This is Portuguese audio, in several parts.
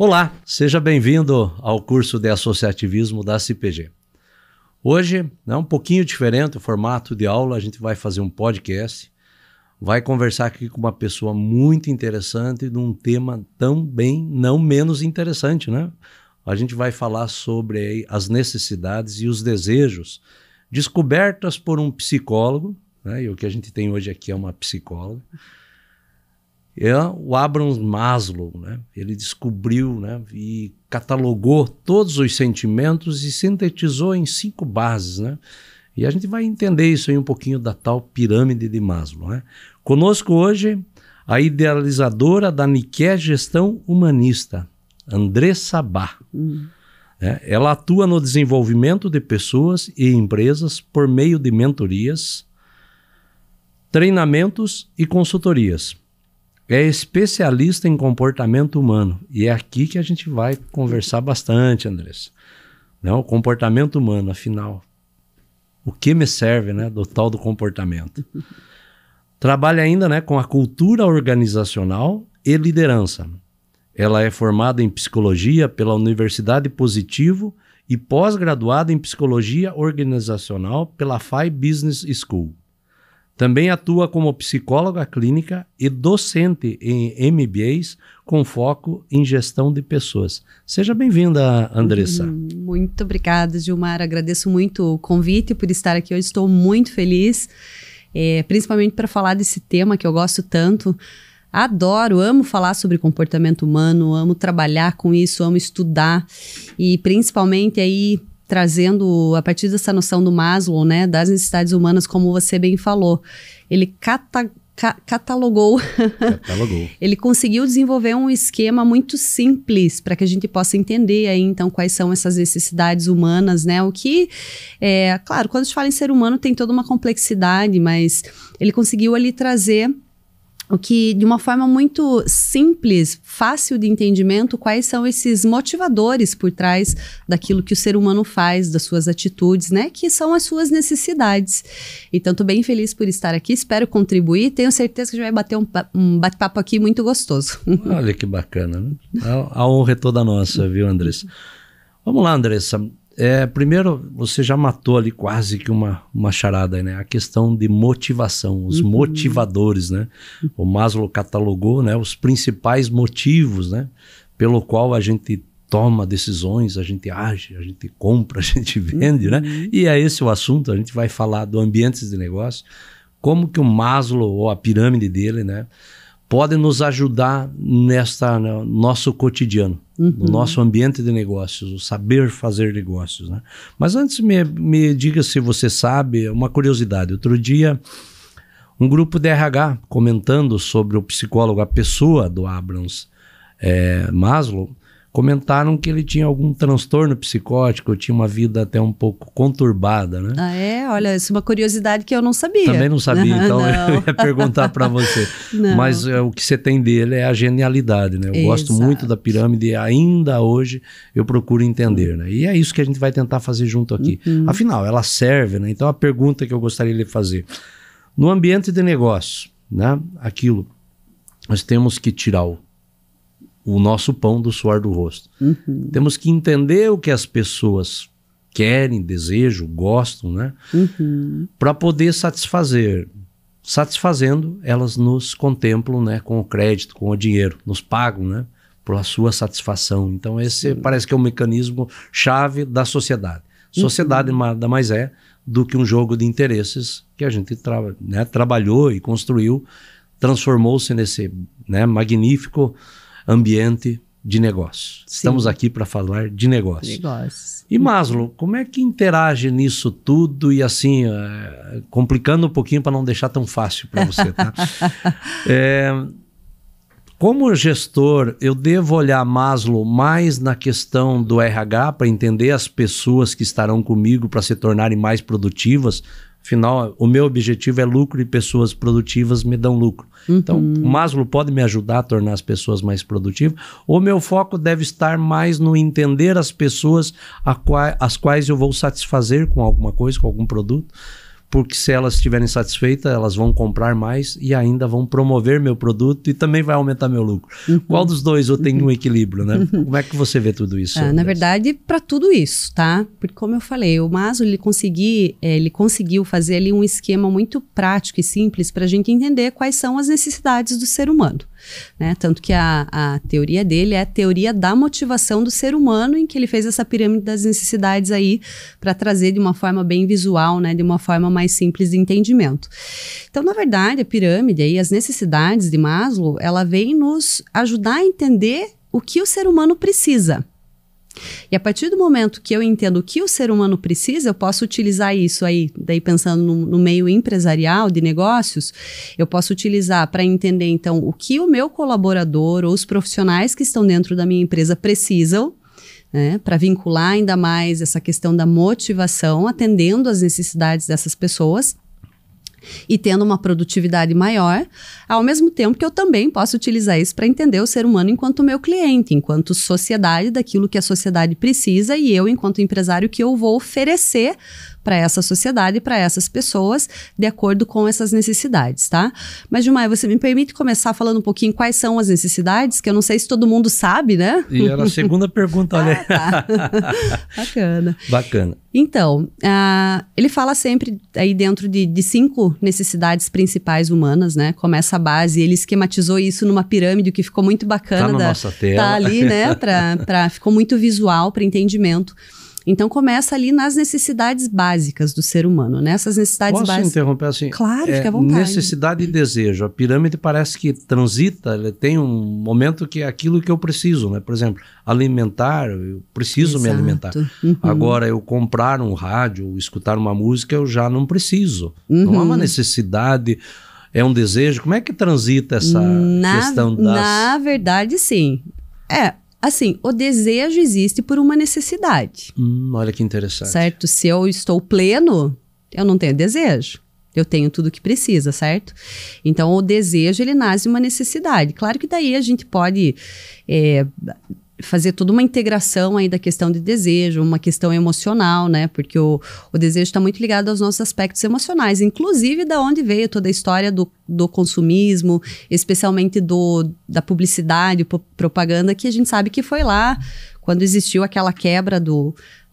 Olá, seja bem-vindo ao curso de Associativismo da CPG. Hoje é um pouquinho diferente o formato de aula, a gente vai fazer um podcast, vai conversar aqui com uma pessoa muito interessante de um tema também não menos interessante, né? A gente vai falar sobre as necessidades e os desejos descobertas por um psicólogo, né? E o que a gente tem hoje aqui é uma psicóloga. É o Abraham Maslow, né? Ele descobriu, né, e catalogou todos os sentimentos e sintetizou em 5 bases, né? E a gente vai entender isso aí um pouquinho da tal pirâmide de Maslow, né? Conosco hoje a idealizadora da Nikkei Gestão Humanista, Andressa Bá. Ela atua no desenvolvimento de pessoas e empresas por meio de mentorias, treinamentos e consultorias. É especialista em comportamento humano. E é aqui que a gente vai conversar bastante, Andressa. Não, o comportamento humano, afinal, o que me serve, né, do tal do comportamento? Trabalha ainda, né, com a cultura organizacional e liderança. Ela é formada em psicologia pela Universidade Positivo e pós-graduada em psicologia organizacional pela FAI Business School. Também atua como psicóloga clínica e docente em MBAs com foco em gestão de pessoas. Seja bem-vinda, Andressa. Muito obrigada, Gilmar. Agradeço muito o convite por estar aqui hoje. Estou muito feliz, principalmente para falar desse tema que eu gosto tanto. Adoro, amo falar sobre comportamento humano, amo trabalhar com isso, amo estudar e principalmente aí trazendo a partir dessa noção do Maslow, né, das necessidades humanas, como você bem falou. Ele catalogou. Ele conseguiu desenvolver um esquema muito simples para que a gente possa entender aí, então, quais são essas necessidades humanas, né? O que, claro, quando a gente fala em ser humano tem toda uma complexidade, mas ele conseguiu ali trazer o que, de uma forma muito simples, fácil de entendimento, quais são esses motivadores por trás daquilo que o ser humano faz, das suas atitudes, né? Que são as suas necessidades. Então, estou bem feliz por estar aqui, espero contribuir. Tenho certeza que a gente vai bater um bate-papo aqui muito gostoso. Olha que bacana, né? A honra é toda nossa, viu, Andressa? Vamos lá, Andressa. Primeiro, você já matou ali quase que uma charada, né? A questão de motivação, os motivadores, né? O Maslow catalogou, né, os principais motivos, né, pelo qual a gente toma decisões, a gente age, a gente compra, a gente vende, né? E é esse o assunto, a gente vai falar do ambiente de negócio, como que o Maslow, ou a pirâmide dele, né, pode nos ajudar no nosso cotidiano, no nosso ambiente de negócios, o saber fazer negócios, né? Mas antes me diga se você sabe, uma curiosidade. Outro dia, um grupo de RH comentando sobre o psicólogo, a pessoa do Abraham Maslow, comentaram que ele tinha algum transtorno psicótico, tinha uma vida até um pouco conturbada, né? Ah, é? Olha, isso é uma curiosidade que eu não sabia. Também não sabia, então eu ia perguntar para você. Mas o que você tem dele é a genialidade, né? Eu gosto muito da pirâmide e ainda hoje eu procuro entender, né? E é isso que a gente vai tentar fazer junto aqui. Afinal, ela serve, né? Então a pergunta que eu gostaria de fazer. No ambiente de negócio, né? Aquilo, nós temos que tirar o nosso pão do suor do rosto. Temos que entender o que as pessoas querem, desejam, gostam, né? Para poder satisfazer. Satisfazendo, elas nos contemplam, né, com o crédito, com o dinheiro, nos pagam, né, pela sua satisfação. Então esse parece que é o mecanismo chave da sociedade. Sociedade nada mais é do que um jogo de interesses que a gente trabalhou e construiu, transformou-se nesse, né, magnífico ambiente de negócio. Estamos aqui para falar de negócio. E Maslow, como é que interage nisso tudo e assim, complicando um pouquinho para não deixar tão fácil para você, tá? Como gestor, eu devo olhar Maslow mais na questão do RH para entender as pessoas que estarão comigo para se tornarem mais produtivas. Afinal, o meu objetivo é lucro e pessoas produtivas me dão lucro. Então, o Maslow pode me ajudar a tornar as pessoas mais produtivas, ou meu foco deve estar mais no entender as pessoas as quais eu vou satisfazer com alguma coisa, com algum produto, porque se elas estiverem satisfeitas, elas vão comprar mais e ainda vão promover meu produto e também vai aumentar meu lucro. Qual dos dois eu tenho um equilíbrio, né? Como é que você vê tudo isso? Na verdade, para tudo isso, tá? Porque como eu falei, o Maslow, ele conseguiu fazer ali um esquema muito prático e simples para a gente entender quais são as necessidades do ser humano. Né? Tanto que a teoria dele é a teoria da motivação do ser humano, em que ele fez essa pirâmide das necessidades aí para trazer de uma forma bem visual, né? De uma forma mais simples de entendimento. Então, na verdade, a pirâmide aí, as necessidades de Maslow, ela vem nos ajudar a entender o que o ser humano precisa. E a partir do momento que eu entendo o que o ser humano precisa, eu posso utilizar isso aí, daí pensando no meio empresarial de negócios, eu posso utilizar para entender então o que o meu colaborador ou os profissionais que estão dentro da minha empresa precisam, né, para vincular ainda mais essa questão da motivação, atendendo às necessidades dessas pessoas e tendo uma produtividade maior, ao mesmo tempo que eu também posso utilizar isso para entender o ser humano enquanto meu cliente, enquanto sociedade, daquilo que a sociedade precisa, e eu, enquanto empresário, que eu vou oferecer para essa sociedade, para essas pessoas, de acordo com essas necessidades, tá? Mas, Gilmar, você me permite começar falando um pouquinho quais são as necessidades, que eu não sei se todo mundo sabe, né? E era a segunda pergunta, olha. Tá. Bacana. Bacana. Então, ele fala sempre aí dentro de 5 necessidades principais humanas, né? Começa a base, ele esquematizou isso numa pirâmide, que ficou muito bacana. Tá na nossa tela. Tá ali, né? Ficou muito visual para entendimento. Então, começa ali nas necessidades básicas do ser humano, né? Essas necessidades básicas... Posso interromper assim? Claro, fica à vontade. Necessidade e desejo. A pirâmide parece que transita, ele tem um momento que é aquilo que eu preciso, né? Por exemplo, alimentar, eu preciso me alimentar. Agora, eu comprar um rádio, ou escutar uma música, eu já não preciso. Não há uma necessidade... É um desejo? Como é que transita essa questão das... Na verdade, sim. Assim, o desejo existe por uma necessidade. Olha que interessante. Certo? Se eu estou pleno, eu não tenho desejo. Eu tenho tudo o que precisa, certo? Então, o desejo, ele nasce de uma necessidade. Claro que daí a gente pode... fazer toda uma integração aí da questão de desejo, uma questão emocional, né? Porque o desejo está muito ligado aos nossos aspectos emocionais, inclusive da onde veio toda a história do consumismo, especialmente da publicidade, propaganda, que a gente sabe que foi lá quando existiu aquela quebra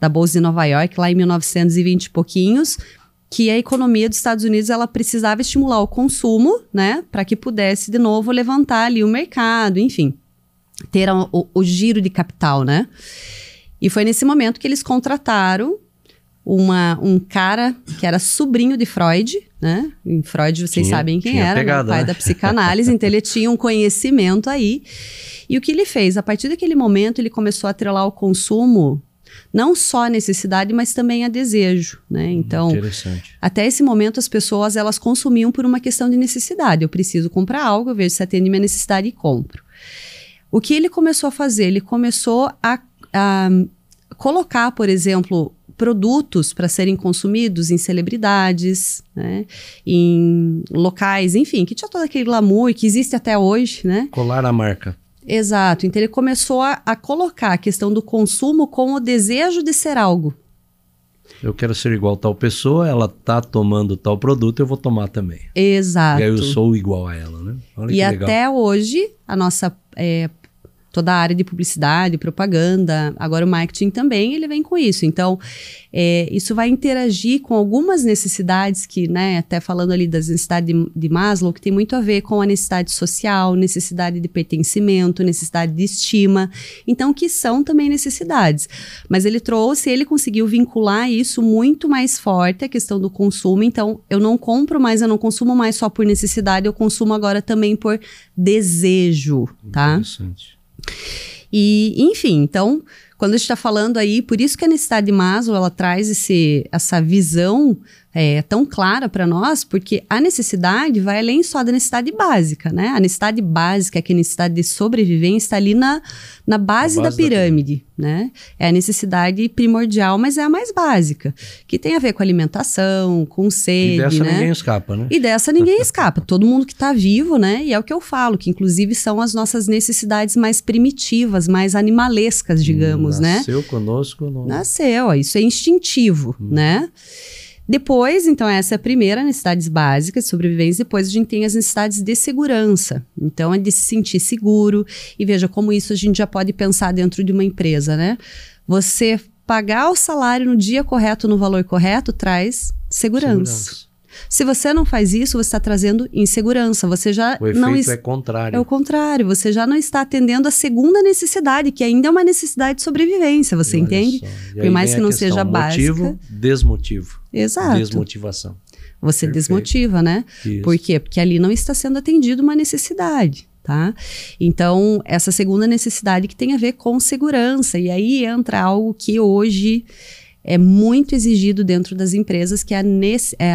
da Bolsa de Nova York, lá em 1920 e pouquinhos, que a economia dos Estados Unidos, ela precisava estimular o consumo, né? Para que pudesse de novo levantar ali o mercado, enfim. Ter o giro de capital, né? E foi nesse momento que eles contrataram um cara que era sobrinho de Freud, né? E Freud, vocês sabem quem era, pegada, né? O pai da psicanálise, então ele tinha um conhecimento aí. E o que ele fez? A partir daquele momento, ele começou a atrelar o consumo, não só a necessidade, mas também a desejo, né? Então, até esse momento, as pessoas, elas consumiam por uma questão de necessidade. Eu preciso comprar algo, eu vejo se atende minha necessidade e compro. O que ele começou a fazer? Ele começou a colocar, por exemplo, produtos para serem consumidos em celebridades, né? Em locais, enfim, que tinha todo aquele glamour que existe até hoje, né? Colar a marca. Exato. Então ele começou a colocar a questão do consumo com o desejo de ser algo. Eu quero ser igual a tal pessoa, ela tá tomando tal produto, eu vou tomar também. Exato. E aí eu sou igual a ela, né? Olha que legal. Até hoje, a nossa... toda a área de publicidade, propaganda, agora o marketing também, ele vem com isso. Então, isso vai interagir com algumas necessidades que, né, até falando ali das necessidades de Maslow, que tem muito a ver com a necessidade social, necessidade de pertencimento, necessidade de estima, então que são também necessidades. Mas ele conseguiu vincular isso muito mais forte, a questão do consumo. Então, eu não compro mais, eu não consumo mais só por necessidade, eu consumo agora também por desejo, tá? Interessante. E, enfim, então, quando a gente está falando aí, por isso que a necessidade de Maslow, ela traz essa visão tão clara para nós, porque a necessidade vai além só da necessidade básica, né? A necessidade básica, que é a necessidade de sobrevivência, está ali na base da pirâmide, né? É a necessidade primordial, mas é a mais básica, que tem a ver com alimentação, com sede, né? E dessa ninguém escapa, né? E dessa ninguém escapa, todo mundo que está vivo, né? E é o que eu falo, que inclusive são as nossas necessidades mais primitivas, mais animalescas, digamos, né? Nasceu conosco. Nasceu, isso é instintivo, né? Depois, então, essa é a primeira, necessidades básicas de sobrevivência. Depois a gente tem as necessidades de segurança. Então, é de se sentir seguro. E veja como isso a gente já pode pensar dentro de uma empresa, né? Você pagar o salário no dia correto, no valor correto, traz segurança. Se você não faz isso, você está trazendo insegurança. Você já o efeito é contrário. É o contrário. Você já não está atendendo a segunda necessidade, que ainda é uma necessidade de sobrevivência. Você entende? Por mais que não seja básica. Motivo, desmotivo. Exato. Desmotivação. Você Perfeito. Desmotiva, né? Isso. Por quê? Porque ali não está sendo atendido uma necessidade. Tá? Então, essa segunda necessidade que tem a ver com segurança. E aí entra algo que hoje é muito exigido dentro das empresas, que é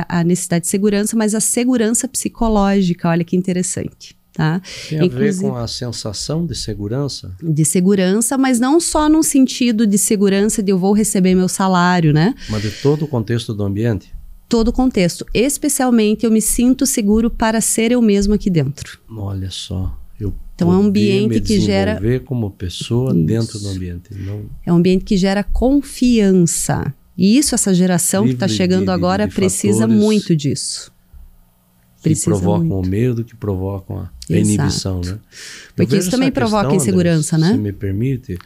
a necessidade de segurança, mas a segurança psicológica. Olha que interessante. Tá? Tem a ver com a sensação de segurança? De segurança, mas não só num sentido de segurança de eu vou receber meu salário, né? Mas de todo o contexto do ambiente? Todo o contexto. Especialmente, eu me sinto seguro para ser eu mesmo aqui dentro. Olha só. Então é um ambiente que gera... desenvolver como pessoa dentro do ambiente. Não... É um ambiente que gera confiança. E isso, essa geração que está chegando agora precisa muito disso. Que provocam o medo, que provocam a inibição, né? Porque isso também provoca insegurança, né? Se me permite.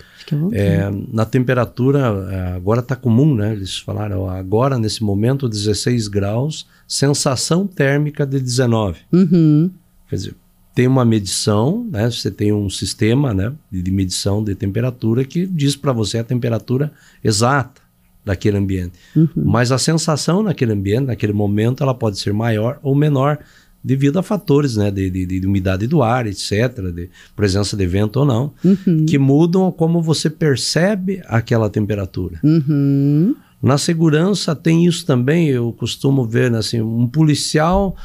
Na temperatura, agora está comum, né? Eles falaram, agora nesse momento 16 graus, sensação térmica de 19. Uhum. Quer dizer, tem uma medição, né? Você tem um sistema, né, de medição de temperatura que diz para você a temperatura exata daquele ambiente. Uhum. Mas a sensação naquele ambiente, naquele momento, ela pode ser maior ou menor devido a fatores, né, de umidade do ar, etc., de presença de vento ou não, que mudam como você percebe aquela temperatura. Uhum. Na segurança tem isso também. Eu costumo ver, né, assim, um policial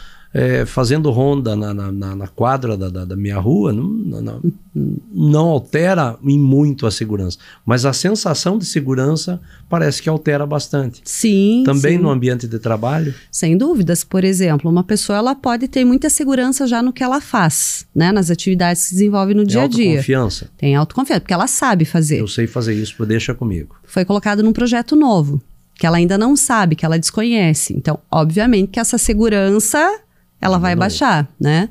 fazendo ronda na quadra da minha rua, não altera em muito a segurança, mas a sensação de segurança parece que altera bastante. Sim. Também sim. No ambiente de trabalho? Sem dúvidas. Por exemplo, uma pessoa ela pode ter muita segurança já no que ela faz, né? Nas atividades que se desenvolve no dia a dia. Autoconfiança? Tem autoconfiança, porque ela sabe fazer. Eu sei fazer isso, deixa comigo. Foi colocado num projeto novo, que ela ainda não sabe, que ela desconhece. Então, obviamente que essa segurança... ela vai baixar, né?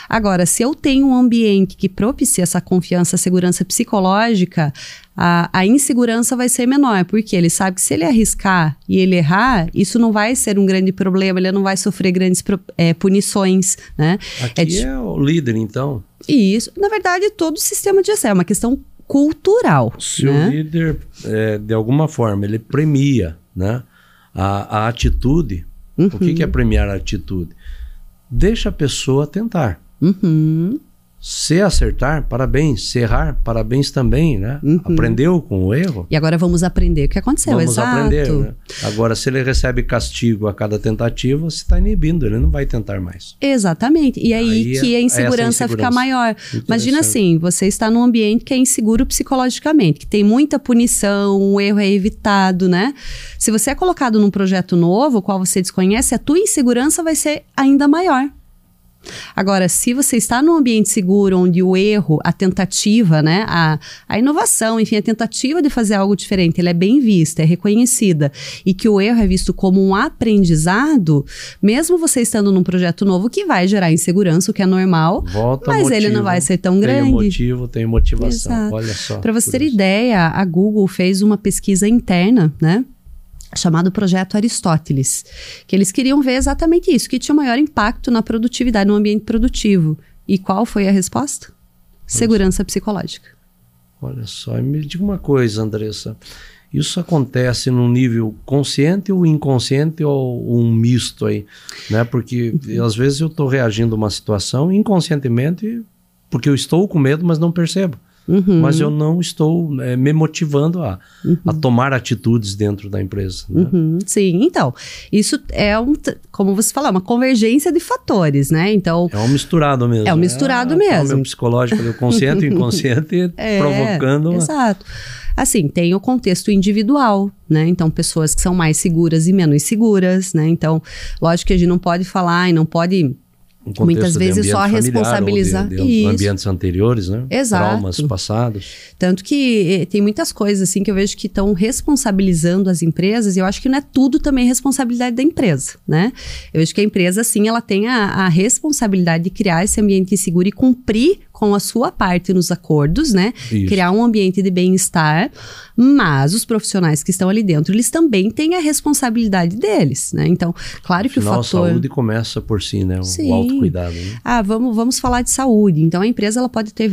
Agora, se eu tenho um ambiente que propicia essa confiança, segurança psicológica, a insegurança vai ser menor, porque ele sabe que se ele arriscar e ele errar, isso não vai ser um grande problema, ele não vai sofrer grandes punições, né? Aqui é o líder, então. E isso, na verdade, todo o sistema de gestão é uma questão cultural. Se o líder, de alguma forma, ele premia, né, a atitude, o que é premiar a atitude? Deixa a pessoa tentar. Uhum. Se acertar, parabéns. Se errar, parabéns também, né? Aprendeu com o erro. E agora vamos aprender o que aconteceu, vamos aprender, né? Agora, se ele recebe castigo a cada tentativa, você está inibindo, ele não vai tentar mais. Exatamente. E aí que a insegurança fica maior. Imagina assim, você está num ambiente que é inseguro psicologicamente, que tem muita punição, o erro é evitado, né? Se você é colocado num projeto novo, o qual você desconhece, a tua insegurança vai ser ainda maior. Agora, se você está num ambiente seguro, onde o erro, a tentativa, né, a inovação, enfim, a tentativa de fazer algo diferente, ela é bem vista, é reconhecida, e que o erro é visto como um aprendizado, mesmo você estando num projeto novo que vai gerar insegurança, o que é normal, mas ele não vai ser tão grande. Tem motivo, tem motivação. Exato. Olha só. Para você ter ideia, a Google fez uma pesquisa interna, né, chamado Projeto Aristóteles, que eles queriam ver exatamente isso, que tinha o maior impacto na produtividade, no ambiente produtivo. E qual foi a resposta? Segurança psicológica. Olha só, me diga uma coisa, Andressa, isso acontece num nível consciente ou inconsciente ou um misto aí, né? Porque às vezes eu estou reagindo a uma situação inconscientemente porque eu estou com medo, mas não percebo. Mas eu não estou me motivando a tomar atitudes dentro da empresa. Né? Sim, então, isso é, como você falou, uma convergência de fatores, né? Então, é um misturado mesmo. É um misturado mesmo. É o psicológico, o consciente e o inconsciente provocando... Exato. Assim, tem o contexto individual, né? Então, pessoas que são mais seguras e menos seguras, né? Então, lógico que a gente não pode falar e não pode Muitas vezes só responsabilizar de ambientes anteriores, né? Exato. Traumas passados. Tanto que tem muitas coisas assim que eu vejo que estão responsabilizando as empresas, e eu acho que não é tudo também responsabilidade da empresa, né? Eu vejo que a empresa, sim, ela tem a responsabilidade de criar esse ambiente seguro e cumprir com a sua parte nos acordos, né? Isso. Criar um ambiente de bem-estar, mas os profissionais que estão ali dentro, eles também têm a responsabilidade deles, né? Então, claro que Afinal, o fator... a saúde começa por si, né? Sim. O autocuidado, né? Vamos falar de saúde. Então, a empresa ela pode ter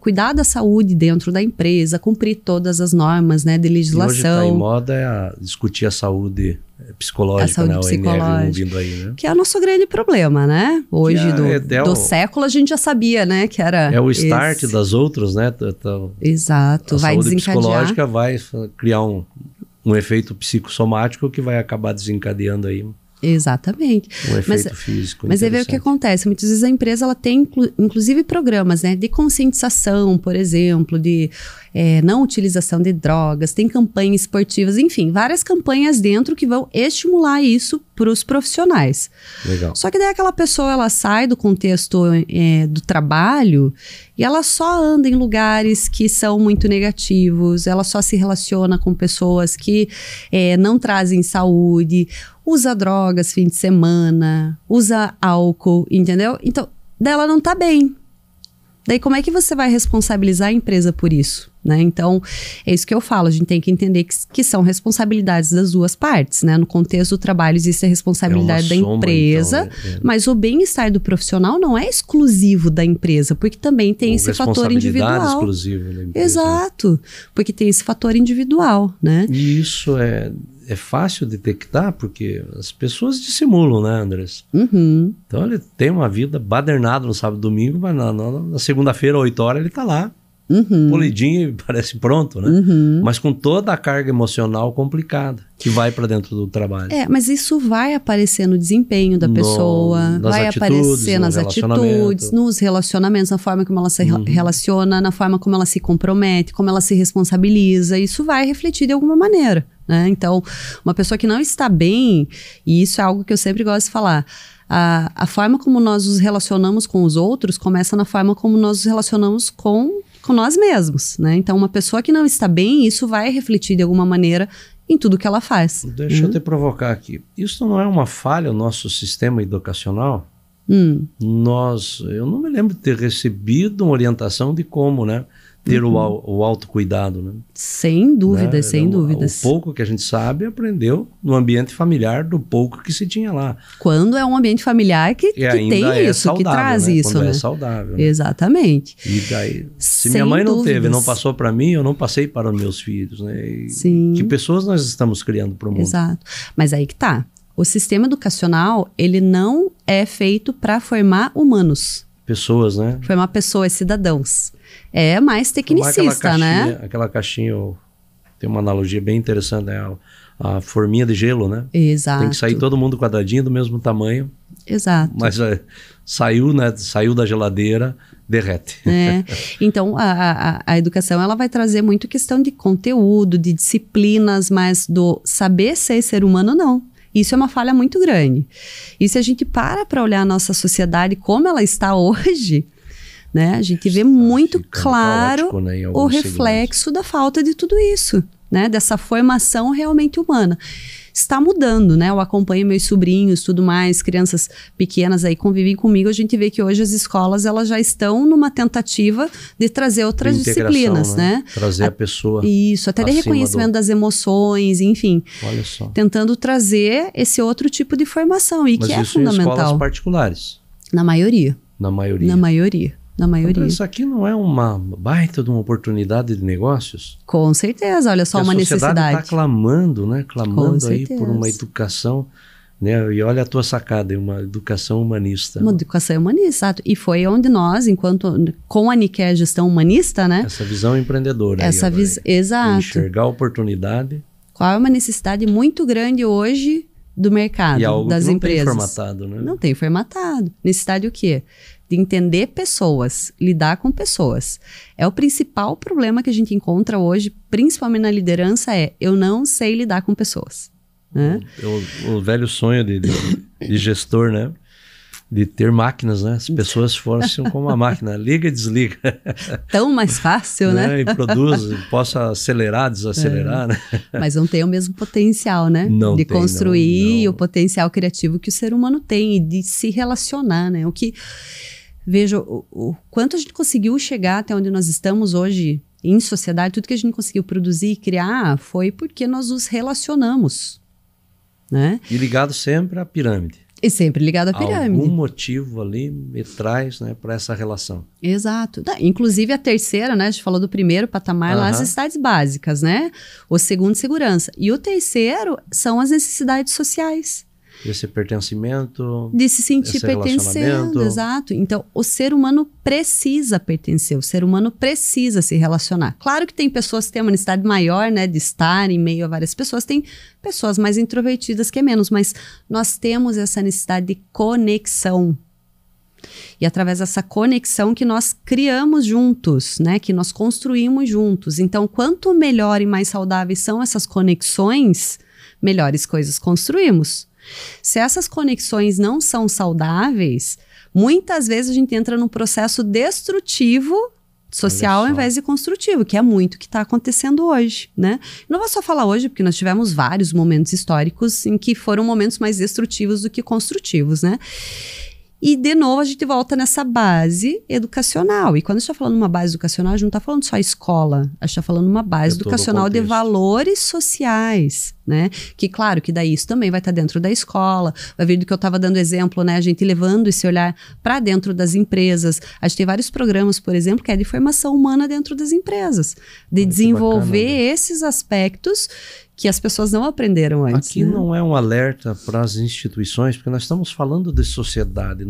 cuidar da saúde dentro da empresa, cumprir todas as normas, né, de legislação. E hoje está em moda discutir a saúde psicológica, né? O ONR vindo aí, né? Que é o nosso grande problema, né? Hoje, do século, a gente já sabia, né? Que era... É o start das outras, né? Exato, vai desencadear. A saúde psicológica vai criar um efeito psicossomático que vai acabar desencadeando aí. Exatamente. Um efeito físico. Mas aí vê o que acontece. Muitas vezes a empresa ela tem, inclusive, programas, né, de conscientização, por exemplo, de não utilização de drogas, tem campanhas esportivas, enfim, várias campanhas dentro que vão estimular isso para os profissionais. Legal. Só que daí aquela pessoa, ela sai do contexto do trabalho e ela só anda em lugares que são muito negativos, ela só se relaciona com pessoas que não trazem saúde, usa drogas fim de semana, usa álcool, entendeu? Então, daí ela não tá bem. Daí como é que você vai responsabilizar a empresa por isso, né? Então, é isso que eu falo, a gente tem que entender que são responsabilidades das duas partes, né? No contexto do trabalho existe a responsabilidade da empresa, então, mas o bem-estar do profissional não é exclusivo da empresa, porque também tem esse fator individual. Exclusivo da empresa. Exato, porque tem esse fator individual, né? E isso é fácil detectar, porque as pessoas dissimulam, né, Andrés? Uhum. Então ele tem uma vida badernada no sábado e domingo, mas na segunda-feira, 8 horas, ele tá lá. Uhum. Polidinho e parece pronto, né? Uhum. Mas com toda a carga emocional complicada que vai para dentro do trabalho. Mas isso vai aparecer no desempenho da pessoa, vai aparecer nas atitudes, nos relacionamentos, na forma como ela se relaciona, na forma como ela se compromete, como ela se responsabiliza. Isso vai refletir de alguma maneira, né? Então, uma pessoa que não está bem, e isso é algo que eu sempre gosto de falar, a forma como nós nos relacionamos com os outros começa na forma como nós nos relacionamos com nós mesmos, né? Então, uma pessoa que não está bem, isso vai refletir de alguma maneira em tudo que ela faz. Deixa eu te provocar aqui. Isso não é uma falha no nosso sistema educacional? Eu não me lembro de ter recebido uma orientação de como, né? Ter o autocuidado, né? Sem dúvidas, né? Sem dúvidas. O pouco que a gente sabe, aprendeu no ambiente familiar do pouco que se tinha lá. Quando é um ambiente familiar que tem isso, saudável, que traz, né? Isso, Quando né? É saudável. Né? Exatamente. E daí, se minha mãe não teve, não passou para mim, eu não passei para os meus filhos, né? Sim. Que pessoas nós estamos criando para o mundo? Exato. Mas aí que tá. O sistema educacional, ele não é feito para formar humanos. Pessoas, né? Formar pessoas, cidadãos. É mais tecnicista, né? Aquela caixinha, tem uma analogia bem interessante, né? A forminha de gelo, né? Exato. Tem que sair todo mundo quadradinho, do mesmo tamanho. Exato. Mas saiu, né? Saiu da geladeira, derrete. Então, a educação, ela vai trazer muito questão de conteúdo, de disciplinas, mas do saber ser humano, não. Isso é uma falha muito grande. E se a gente para olhar a nossa sociedade como ela está hoje, né, a gente vê muito claro caótico, né, o reflexo da falta de tudo isso, né, dessa formação realmente humana. Está mudando, né? Eu acompanho meus sobrinhos, tudo mais, crianças pequenas aí convivem comigo. A gente vê que hoje as escolas elas já estão numa tentativa de trazer outras disciplinas, né? Trazer a pessoa. Isso, até de reconhecimento das emoções, enfim. Olha só. Tentando trazer esse outro tipo de formação e que é fundamental. Mas isso em escolas particulares? Na maioria. Na maioria. Na maioria. Na maioria. Então, isso aqui não é uma baita de uma oportunidade de negócios? Com certeza, olha só, uma necessidade. A sociedade está clamando, né? Clamando aí por uma educação, né? E olha a tua sacada, uma educação humanista. Uma educação humanista, exato. E foi onde nós, com a Nikkei Gestão Humanista, né? Essa visão empreendedora. Exato. Enxergar a oportunidade. Qual é uma necessidade muito grande hoje do mercado, e algo das que não empresas. Tem formatado, né? Não tem formatado. Necessidade o quê? De entender pessoas, lidar com pessoas. É o principal problema que a gente encontra hoje, principalmente na liderança, eu não sei lidar com pessoas. Né? O velho sonho de gestor, né? de ter máquinas, né? As pessoas fossem como uma máquina, liga e desliga. Tão mais fácil, né? E produz, possa acelerar, desacelerar, né? Mas não tem o mesmo potencial, né? Não de tem, construir não. o potencial criativo que o ser humano tem e de se relacionar, né? O que, veja, o quanto a gente conseguiu chegar até onde nós estamos hoje em sociedade, tudo que a gente conseguiu produzir e criar foi porque nós nos relacionamos, né? E ligado sempre à pirâmide. E sempre ligado à pirâmide. Algum motivo ali me traz, né, para essa relação. Exato. Inclusive a terceira, né? A gente falou do primeiro patamar lá, as necessidades básicas, né? O segundo, segurança. E o terceiro são as necessidades sociais. Esse pertencimento. De se sentir pertencendo, exato. Então, o ser humano precisa pertencer, o ser humano precisa se relacionar. Claro que tem pessoas que têm uma necessidade maior, né, de estar em meio a várias pessoas, tem pessoas mais introvertidas que é menos, mas nós temos essa necessidade de conexão. E através dessa conexão que nós criamos juntos, né, que nós construímos juntos. Então, quanto melhor e mais saudáveis são essas conexões, melhores coisas construímos. Se essas conexões não são saudáveis, muitas vezes a gente entra num processo destrutivo social ao invés de construtivo, que é muito o que está acontecendo hoje, né? Não vou só falar hoje, porque nós tivemos vários momentos históricos em que foram momentos mais destrutivos do que construtivos, né? E, de novo, a gente volta nessa base educacional. E quando a gente está falando uma base educacional, a gente não está falando só escola. A gente está falando uma base educacional de valores sociais, né? Que, claro, que daí isso também vai estar dentro da escola. Vai vir do que eu estava dando exemplo, né? A gente levando esse olhar para dentro das empresas. A gente tem vários programas, por exemplo, que é de formação humana dentro das empresas. De desenvolver esses aspectos que as pessoas não aprenderam antes. Aqui, né? Não é um alerta para as instituições, porque nós estamos falando de sociedade.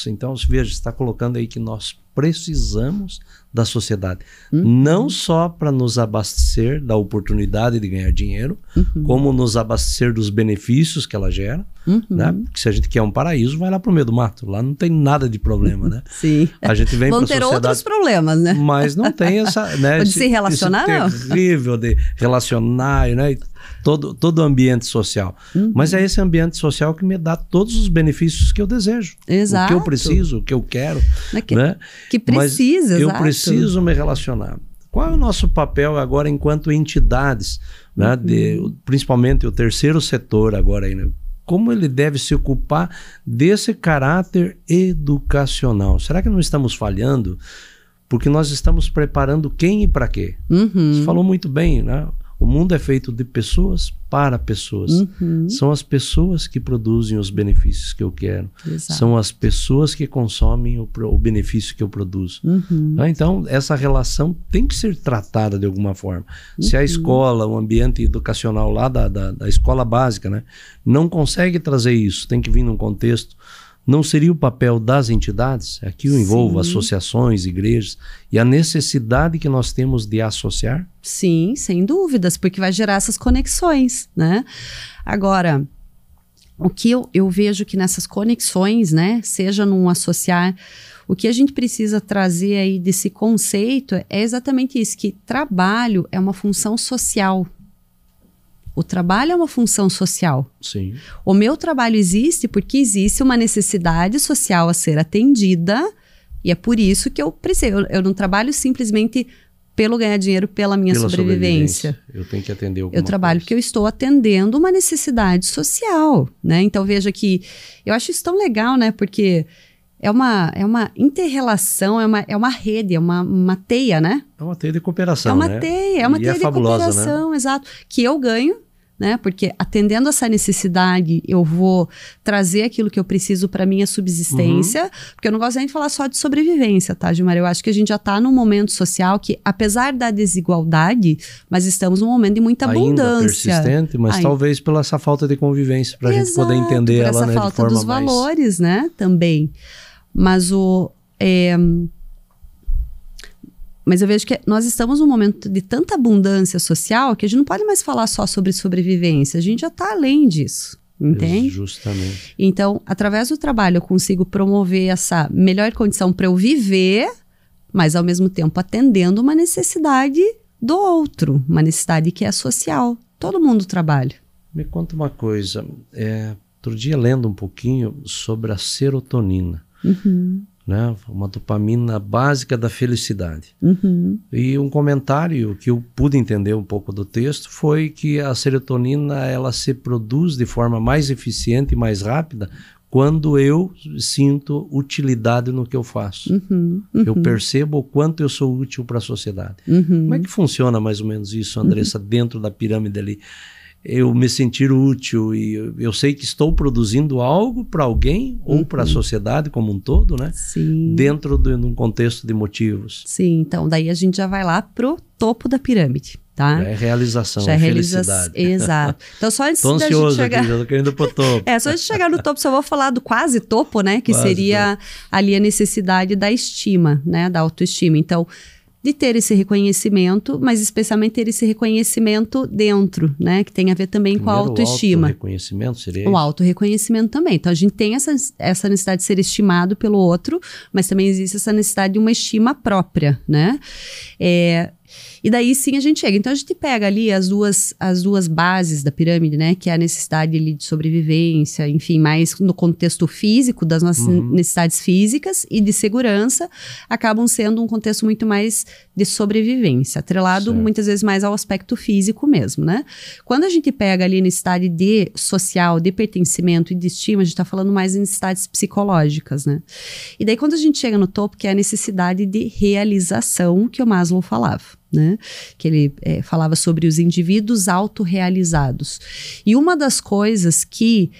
Então, veja, está colocando aí que nós precisamos da sociedade. Não só para nos abastecer da oportunidade de ganhar dinheiro, como nos abastecer dos benefícios que ela gera. Né? Porque se a gente quer um paraíso, vai lá para o meio do mato. Lá não tem nada de problema, né? Sim. A gente vem para a sociedade... Vão ter outros problemas, né? Mas não tem essa... Né, de se relacionar, não. Terrível de relacionar, né? Todo o ambiente social. Mas é esse ambiente social que me dá todos os benefícios que eu desejo. Exato. O que eu preciso, o que eu quero. Né? Que precisa, mas eu exato. preciso me relacionar. Qual é o nosso papel agora enquanto entidades, né? Principalmente o terceiro setor agora aí, né? Como ele deve se ocupar desse caráter educacional? Será que não estamos falhando? Porque nós estamos preparando quem e para quê? Você falou muito bem, né? O mundo é feito de pessoas para pessoas. São as pessoas que produzem os benefícios que eu quero. Exato. São as pessoas que consomem o benefício que eu produzo. Então, essa relação tem que ser tratada de alguma forma. Se a escola, o ambiente educacional lá da escola básica, né, não consegue trazer isso, tem que vir num contexto. Não seria o papel das entidades? Aqui eu envolvo associações, igrejas, e a necessidade que nós temos de associar? Sim, sem dúvidas, porque vai gerar essas conexões, né? Agora, o que eu vejo que nessas conexões, né, seja num associar, o que a gente precisa trazer aí desse conceito é exatamente isso, que trabalho é uma função social. O trabalho é uma função social. Sim. O meu trabalho existe porque existe uma necessidade social a ser atendida e é por isso que eu preciso. Eu não trabalho simplesmente pelo ganhar dinheiro, pela minha sobrevivência. Eu tenho que atender alguma coisa. Eu trabalho porque eu estou atendendo uma necessidade social, né? Então veja que eu acho isso tão legal, né? Porque é uma inter-relação, é uma rede, é uma teia, né? É uma teia de cooperação, é uma teia de fabulosa, cooperação, né? Exato. Que eu ganho, né? Porque atendendo essa necessidade, eu vou trazer aquilo que eu preciso para minha subsistência, porque eu não gosto nem de falar só de sobrevivência, tá, Gilmar? Eu acho que a gente já está num momento social que, apesar da desigualdade, mas estamos num momento de muita abundância. Ainda persistente, mas talvez pela essa falta de convivência, para a gente poder entender ela, né, de forma mais... essa falta dos valores, né, também. Mas Mas eu vejo que nós estamos num momento de tanta abundância social que a gente não pode mais falar só sobre sobrevivência. A gente já está além disso, entende? Justamente. Então, através do trabalho, eu consigo promover essa melhor condição para eu viver, mas ao mesmo tempo atendendo uma necessidade do outro, uma necessidade que é social. Todo mundo trabalha. Me conta uma coisa, outro dia lendo um pouquinho sobre a serotonina, né? Uma dopamina básica da felicidade. E um comentário que eu pude entender um pouco do texto foi que a serotonina ela se produz de forma mais eficiente e mais rápida quando eu sinto utilidade no que eu faço. Eu percebo o quanto eu sou útil para a sociedade. Como é que funciona mais ou menos isso, Andressa, dentro da pirâmide ali? Eu me sentir útil e eu sei que estou produzindo algo para alguém ou para a sociedade como um todo, né? Sim. Dentro de um contexto de motivos. Sim, então daí a gente já vai lá pro topo da pirâmide. Tá? Já é realização, já é felicidade. Exato. Então só antes da gente chegar... aqui, já tô querendo ir pro topo. Só antes de chegar no topo, só vou falar do quase topo, né? Que quase seria topo. Ali a necessidade da estima, né? Da autoestima. Então, de ter esse reconhecimento, mas especialmente ter esse reconhecimento dentro, né? Que tem a ver também com a autoestima. O auto-reconhecimento seria o auto-reconhecimento também. Então, a gente tem essa necessidade de ser estimado pelo outro, mas também existe essa necessidade de uma estima própria, né? E daí sim a gente chega. Então a gente pega ali as duas bases da pirâmide, né? Que é a necessidade ali de sobrevivência, enfim, mais no contexto físico, das nossas necessidades físicas e de segurança, acabam sendo um contexto muito mais de sobrevivência, atrelado muitas vezes mais ao aspecto físico mesmo, né? Quando a gente pega ali a necessidade de social, de pertencimento e de estima, a gente tá falando mais de necessidades psicológicas, né? E daí quando a gente chega no topo, que é a necessidade de realização que o Maslow falava. Né? Que ele falava sobre os indivíduos autorrealizados. E uma das coisas que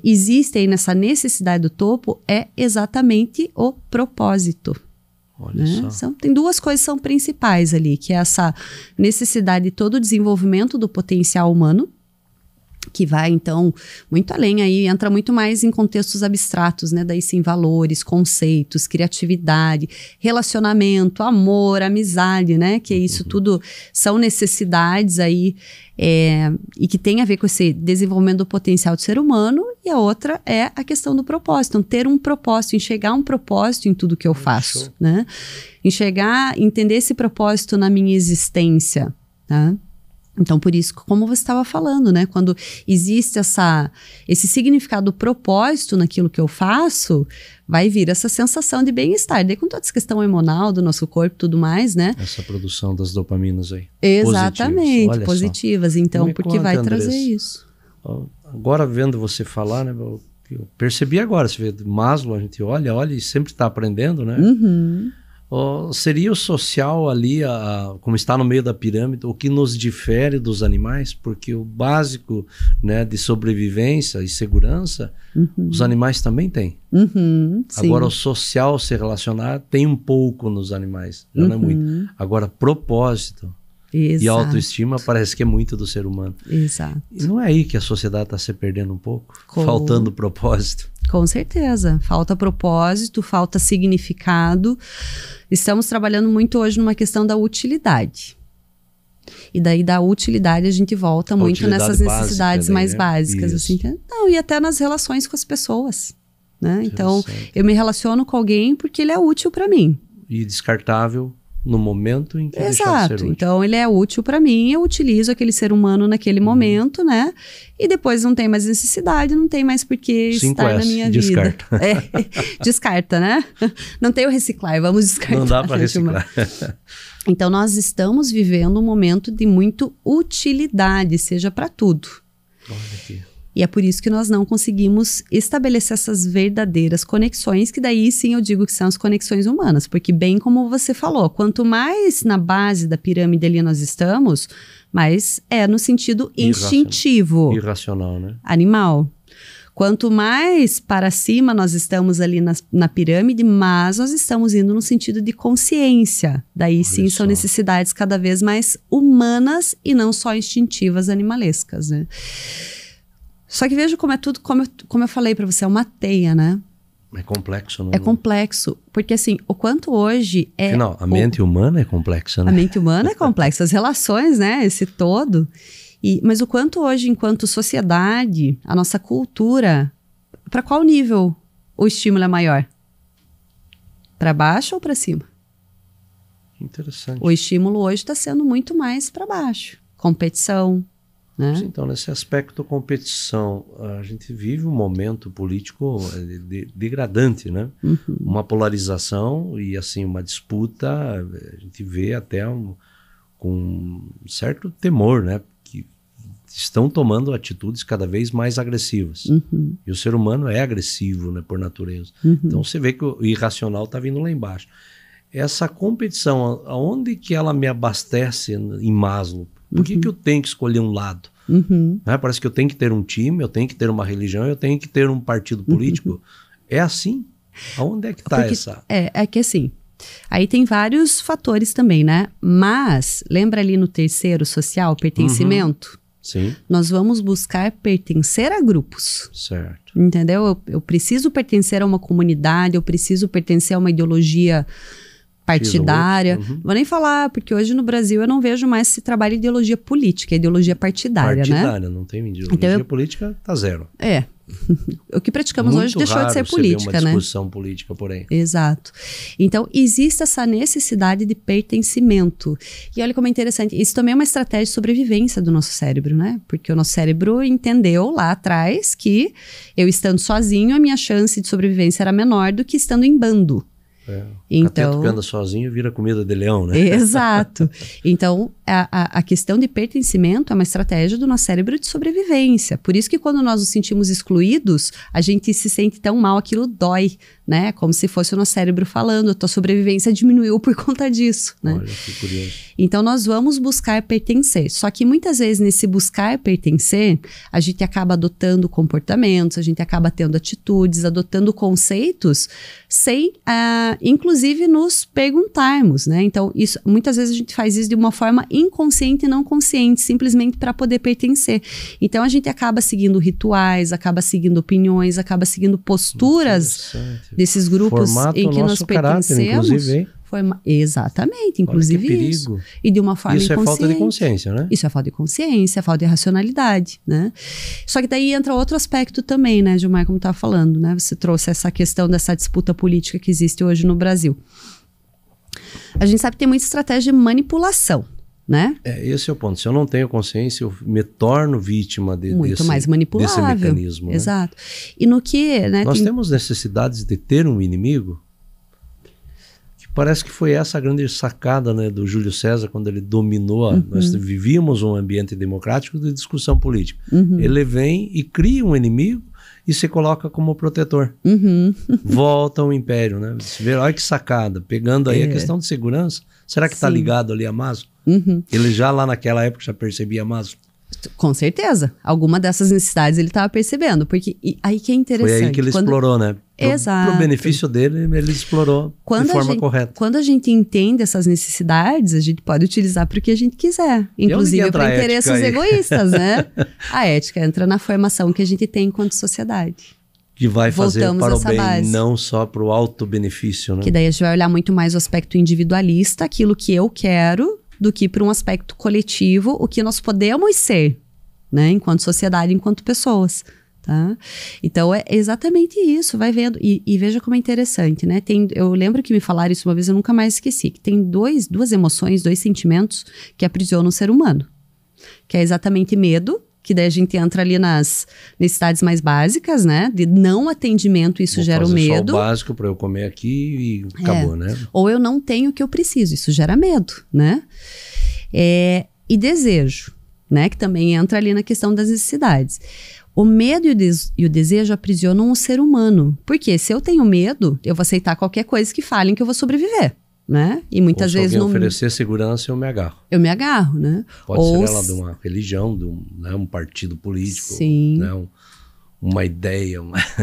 existem nessa necessidade do topo é exatamente o propósito. Olha só. Tem duas coisas que são principais ali, que é essa necessidade de todo o desenvolvimento do potencial humano, que vai, então, muito além aí, entra muito mais em contextos abstratos, né? Daí sim, valores, conceitos, criatividade, relacionamento, amor, amizade, né? Que isso tudo são necessidades aí e que tem a ver com esse desenvolvimento do potencial do ser humano. E a outra é a questão do propósito. Então, ter um propósito, enxergar um propósito em tudo que eu faço, né? Entender esse propósito na minha existência, tá? Então, por isso, como você estava falando, né? Quando existe esse significado do propósito naquilo que eu faço, vai vir essa sensação de bem-estar. Daí com toda essa questão hormonal do nosso corpo e tudo mais, né? Essa produção das dopaminas aí. Exatamente, positivas. Então, porque vai trazer isso. Agora, vendo você falar, né? Eu percebi agora, você vê, Maslow, a gente olha e sempre está aprendendo, né? Seria o social ali, como está no meio da pirâmide, o que nos difere dos animais? Porque o básico, né, de sobrevivência e segurança, os animais também têm. Agora o social se relacionar tem um pouco nos animais, já não é muito. Agora propósito e autoestima parece que é muito do ser humano. Exato. E não é aí que a sociedade está se perdendo um pouco? Faltando propósito? Com certeza. Falta propósito, falta significado. Estamos trabalhando muito hoje numa questão da utilidade. E daí da utilidade a gente volta muito nessas necessidades mais básicas. Assim, e até nas relações com as pessoas. Né? Então, eu me relaciono com alguém porque ele é útil para mim. E descartável no momento em que deixar de ser útil. Então ele é útil para mim, eu utilizo aquele ser humano naquele momento, né? E depois não tem mais necessidade, não tem mais por que estar na minha vida. Descarta, né? Não tem o reciclar, vamos descartar. Não dá para reciclar. Então nós estamos vivendo um momento de muito utilidade, seja para tudo. Olha aqui. E é por isso que nós não conseguimos estabelecer essas verdadeiras conexões, que daí sim eu digo que são as conexões humanas, porque bem como você falou, quanto mais na base da pirâmide ali nós estamos, mais é no sentido instintivo. Irracional, né? Animal. Quanto mais para cima nós estamos ali na pirâmide, mais nós estamos indo no sentido de consciência. Daí sim são necessidades cada vez mais humanas e não só instintivas animalescas, né? Só que veja como é tudo, como eu falei para você, é uma teia, né? É complexo, não é? É complexo, porque assim, o quanto hoje é... Afinal, a mente humana é complexa, né? A mente humana é complexa, as relações, né? Esse todo. Mas o quanto hoje, enquanto sociedade, a nossa cultura, para qual nível o estímulo é maior? Para baixo ou para cima? Interessante. O estímulo hoje está sendo muito mais para baixo. Competição, né? Então, nesse aspecto competição, a gente vive um momento político degradante, né? Uma polarização e assim uma disputa, a gente vê até com um certo temor, né? Que estão tomando atitudes cada vez mais agressivas. E o ser humano é agressivo, né, por natureza. Então você vê que o irracional está vindo lá embaixo. Essa competição, aonde que ela me abastece em Maslow? Por que eu tenho que escolher um lado? Parece que eu tenho que ter um time, eu tenho que ter uma religião, eu tenho que ter um partido político. É assim? Aonde é que está essa? É que assim, aí tem vários fatores também, né? Mas, lembra ali no terceiro, social, pertencimento? Sim. Nós vamos buscar pertencer a grupos. Certo. Entendeu? Eu preciso pertencer a uma comunidade, eu preciso pertencer a uma ideologia partidária. Não vou nem falar, porque hoje no Brasil eu não vejo mais esse trabalho de ideologia política, ideologia partidária, né? Partidária, não tem ideologia então, política, tá zero. É. O que praticamos hoje deixou de ser política, uma né? discussão política, porém. Exato. Então, existe essa necessidade de pertencimento. E olha como é interessante, isso também é uma estratégia de sobrevivência do nosso cérebro, né? Porque o nosso cérebro entendeu lá atrás que eu estando sozinho, a minha chance de sobrevivência era menor do que estando em bando. Então, cateto que anda sozinho vira comida de leão, né? Exato. Então, a questão de pertencimento é uma estratégia do nosso cérebro de sobrevivência. Por isso que quando nós nos sentimos excluídos, a gente se sente tão mal, aquilo dói, né? Como se fosse o nosso cérebro falando, a tua sobrevivência diminuiu por conta disso, né? Olha, que curioso. Então, nós vamos buscar pertencer. Só que muitas vezes, nesse buscar pertencer, a gente acaba adotando comportamentos, a gente acaba tendo atitudes, adotando conceitos sem, inclusive, nos perguntarmos, né? Então, isso, muitas vezes a gente faz isso de uma forma inconsciente e não consciente, simplesmente para poder pertencer. Então, a gente acaba seguindo rituais, acaba seguindo opiniões, acaba seguindo posturas desses grupos em que nós pertencemos. Inclusive, exatamente, inclusive isso. E de uma forma inconsciente. Isso é falta de consciência, né? Isso é falta de consciência, é falta de racionalidade, né? Só que daí entra outro aspecto também, né, Gilmar, como estava falando, né? Você trouxe essa questão dessa disputa política que existe hoje no Brasil. A gente sabe que tem muita estratégia de manipulação, né? Esse é o ponto. Se eu não tenho consciência, eu me torno vítima muito mais manipulável. Desse mecanismo. Exato. Né? E no que... Né, nós temos necessidades de ter um inimigo? Parece que foi essa a grande sacada, né, do Júlio César, quando ele dominou. Nós vivíamos um ambiente democrático de discussão política. Ele vem e cria um inimigo e se coloca como protetor. Volta ao império, né? Você vê, olha que sacada. Pegando aí a questão de segurança. Será que está ligado ali a Maslow? Ele já lá naquela época já percebia Maslow? Com certeza. Alguma dessas necessidades ele estava percebendo. Porque aí que é interessante. Foi aí que ele explorou, né? Exato. Para o benefício dele, ele explorou de forma correta. Quando a gente entende essas necessidades, a gente pode utilizar para o que a gente quiser. Inclusive para interesses egoístas, né? A ética entra na formação que a gente tem enquanto sociedade. Que vai fazer para o bem, não só para o auto-benefício, né? Que daí a gente vai olhar muito mais o aspecto individualista, aquilo que eu quero, do que para um aspecto coletivo, o que nós podemos ser, né? Enquanto sociedade, enquanto pessoas. Tá? Então é exatamente isso, vai vendo e veja como é interessante, né? Eu lembro que me falaram isso uma vez, eu nunca mais esqueci, que tem duas emoções, dois sentimentos que aprisionam o ser humano, que é exatamente medo, que daí a gente entra ali nas necessidades mais básicas, né? De não atendimento, isso gera o medo. Só o básico para eu comer aqui e acabou, né? Ou eu não tenho o que eu preciso, isso gera medo, né? E desejo, né? Que também entra ali na questão das necessidades. O medo e o desejo aprisionam o ser humano. Porque se eu tenho medo, eu vou aceitar qualquer coisa que falem que eu vou sobreviver, né? E muitas vezes... Se alguém oferecer segurança, eu me agarro. Eu me agarro, né? Pode ser ela de uma religião, de um partido político. Sim. Né? Uma ideia.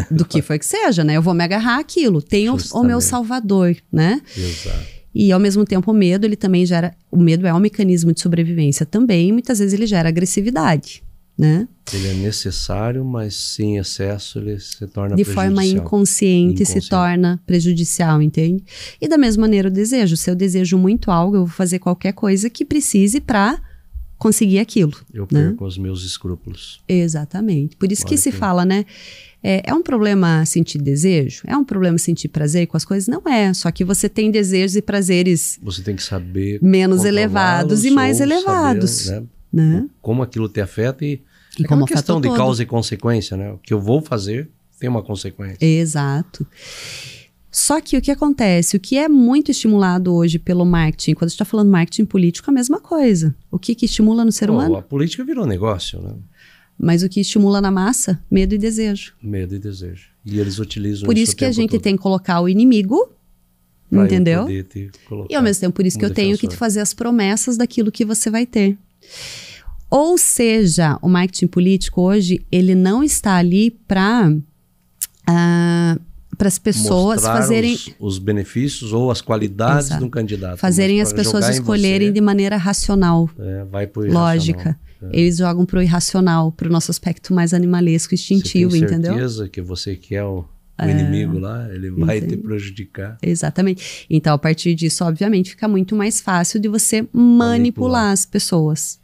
Do que for que seja, né? Eu vou me agarrar àquilo. Tenho o meu salvador, né? Exato. E ao mesmo tempo o medo, ele também gera... O medo é um mecanismo de sobrevivência também. Muitas vezes ele gera agressividade. Né? Ele é necessário, mas sem excesso ele se torna de prejudicial. forma inconsciente se torna prejudicial, entende? E da mesma maneira o desejo. Se eu desejo muito algo, eu vou fazer qualquer coisa que precise para conseguir aquilo. Eu perco os meus escrúpulos. Exatamente. Por isso que se fala, né? É um problema sentir desejo? É um problema sentir prazer com as coisas? Não é. Só que você tem desejos e prazeres... Você tem que saber... menos elevados e mais elevados. Saber, né? né? Como aquilo te afeta e como uma questão de causa e consequência, né? O que eu vou fazer tem uma consequência. Exato. Só que o que acontece, o que é muito estimulado hoje pelo marketing, quando a gente está falando marketing político, é a mesma coisa. O que estimula no ser humano? A política virou negócio, né? Mas o que estimula na massa? Medo e desejo. Medo e desejo. E eles utilizam por isso que a gente tem que colocar o inimigo, pra entendeu? E ao mesmo tempo, por isso que eu tenho que te fazer as promessas daquilo que você vai ter. Ou seja, o marketing político hoje, ele não está ali para as pessoas mostrar fazerem os benefícios ou as qualidades de um candidato. Fazerem as pessoas escolherem de maneira racional, vai pro lógica. Eles jogam pro irracional, pro nosso aspecto mais animalesco, instintivo, entendeu? Você tem certeza que você quer o inimigo lá, ele vai te prejudicar. Exatamente. Então, a partir disso, obviamente, fica muito mais fácil de você manipular as pessoas.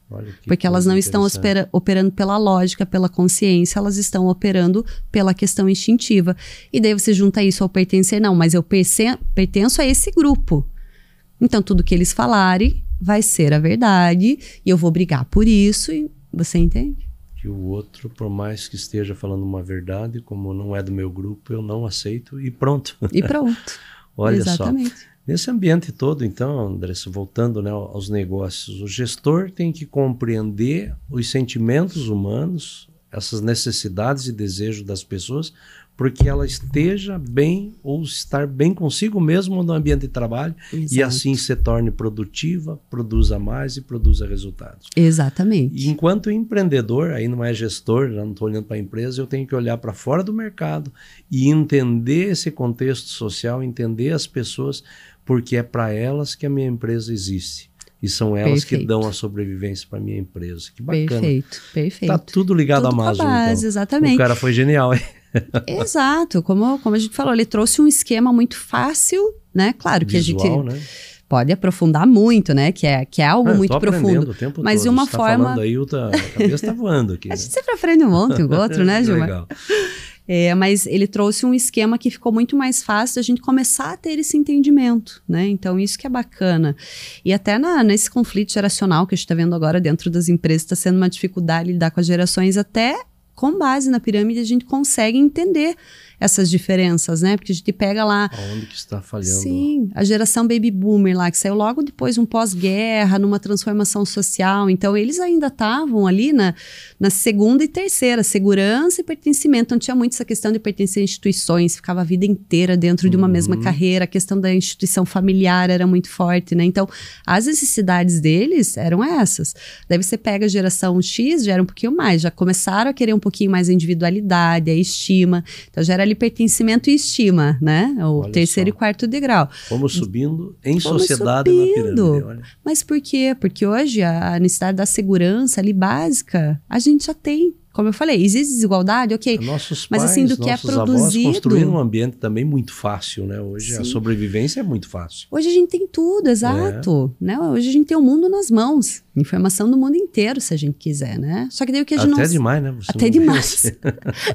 Porque elas não estão operando pela lógica, pela consciência, elas estão operando pela questão instintiva. E daí você junta isso ao pertencer, não, mas eu pertenço a esse grupo. Então, tudo que eles falarem vai ser a verdade, e eu vou brigar por isso, e você entende? Que o outro, por mais que esteja falando uma verdade, como não é do meu grupo, eu não aceito, e pronto. E pronto. Olha exatamente. Só. Nesse ambiente todo, então, Andressa, voltando, né, aos negócios, o gestor tem que compreender os sentimentos humanos, essas necessidades e desejos das pessoas, porque ela esteja bem ou estar bem consigo mesmo no ambiente de trabalho. Exato. E assim se torne produtiva, produza mais e produza resultados. Exatamente. E enquanto empreendedor, aí não é gestor, já não estou olhando para a empresa, eu tenho que olhar para fora do mercado e entender esse contexto social, entender as pessoas, porque é para elas que a minha empresa existe. E são elas que dão a sobrevivência para a minha empresa. Que bacana. Perfeito. Tá tudo ligado à Amazon, então. Exatamente. O cara foi genial, hein? Exato. Como a gente falou, ele trouxe um esquema muito fácil, né? Claro que visual, a gente né? pode aprofundar muito, né? Que é algo muito profundo. O tempo mas todo. De uma Você forma... falando aí, a cabeça está voando aqui. A gente sempre aprende um monte, um outro, né, Gilmar? Legal. Mas ele trouxe um esquema que ficou muito mais fácil da gente começar a ter esse entendimento, né? Então, isso que é bacana. E até nesse conflito geracional que a gente está vendo agora dentro das empresas, está sendo uma dificuldade lidar com as gerações, até com base na pirâmide a gente consegue entender essas diferenças, né? Porque a gente pega lá... Aonde que está falhando? Sim, a geração Baby Boomer lá, que saiu logo depois de um pós-guerra, numa transformação social. Então, eles ainda estavam ali na segunda e terceira, segurança e pertencimento. Não tinha muito essa questão de pertencer a instituições, ficava a vida inteira dentro de uma mesma carreira. A questão da instituição familiar era muito forte, né? Então, as necessidades deles eram essas. Daí você pega a geração X, já era um pouquinho mais, já começaram a querer um pouquinho mais a individualidade, a estima. Então, já era ali pertencimento e estima, né? O terceiro e quarto degrau. Fomos subindo em sociedade na pirâmide. Olha. Mas por quê? Porque hoje a necessidade da segurança ali básica, a gente já tem. Como eu falei, existe desigualdade, ok. Nossos mas pais, assim, do que é produzido... construíram um ambiente também muito fácil, né? Hoje a sobrevivência é muito fácil. Hoje a gente tem tudo, exato. Né? Hoje a gente tem o mundo nas mãos. Informação do mundo inteiro, se a gente quiser, né? Só que daí o que a gente até demais, né? Até demais.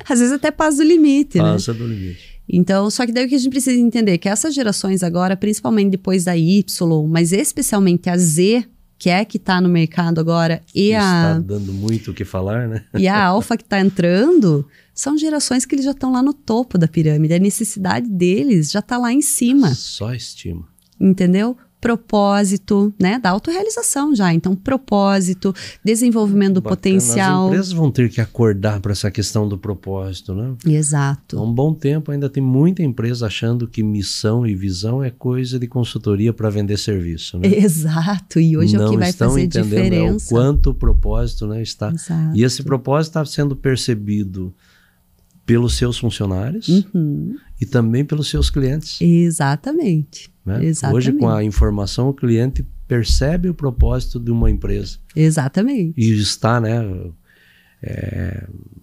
Às vezes até passa do limite, passa do limite. Então, só que daí o que a gente precisa entender que essas gerações agora, principalmente depois da Y, mas especialmente a Z, que é que está no mercado agora, e está dando muito o que falar, né? E a alfa que está entrando, são gerações que eles já estão lá no topo da pirâmide. A necessidade deles já está lá em cima. Só estima. Entendeu? Propósito, né? Da autorrealização já. Então, propósito, desenvolvimento do potencial. As empresas vão ter que acordar para essa questão do propósito, né? Exato. Há um bom tempo ainda tem muita empresa achando que missão e visão é coisa de consultoria para vender serviço, né? Exato. E hoje é o que vai fazer diferença. O quanto o propósito, né, está. Exato. E esse propósito está sendo percebido pelos seus funcionários e também pelos seus clientes. Exatamente. Né? Exatamente. Hoje, com a informação, o cliente percebe o propósito de uma empresa. Exatamente. E está, né,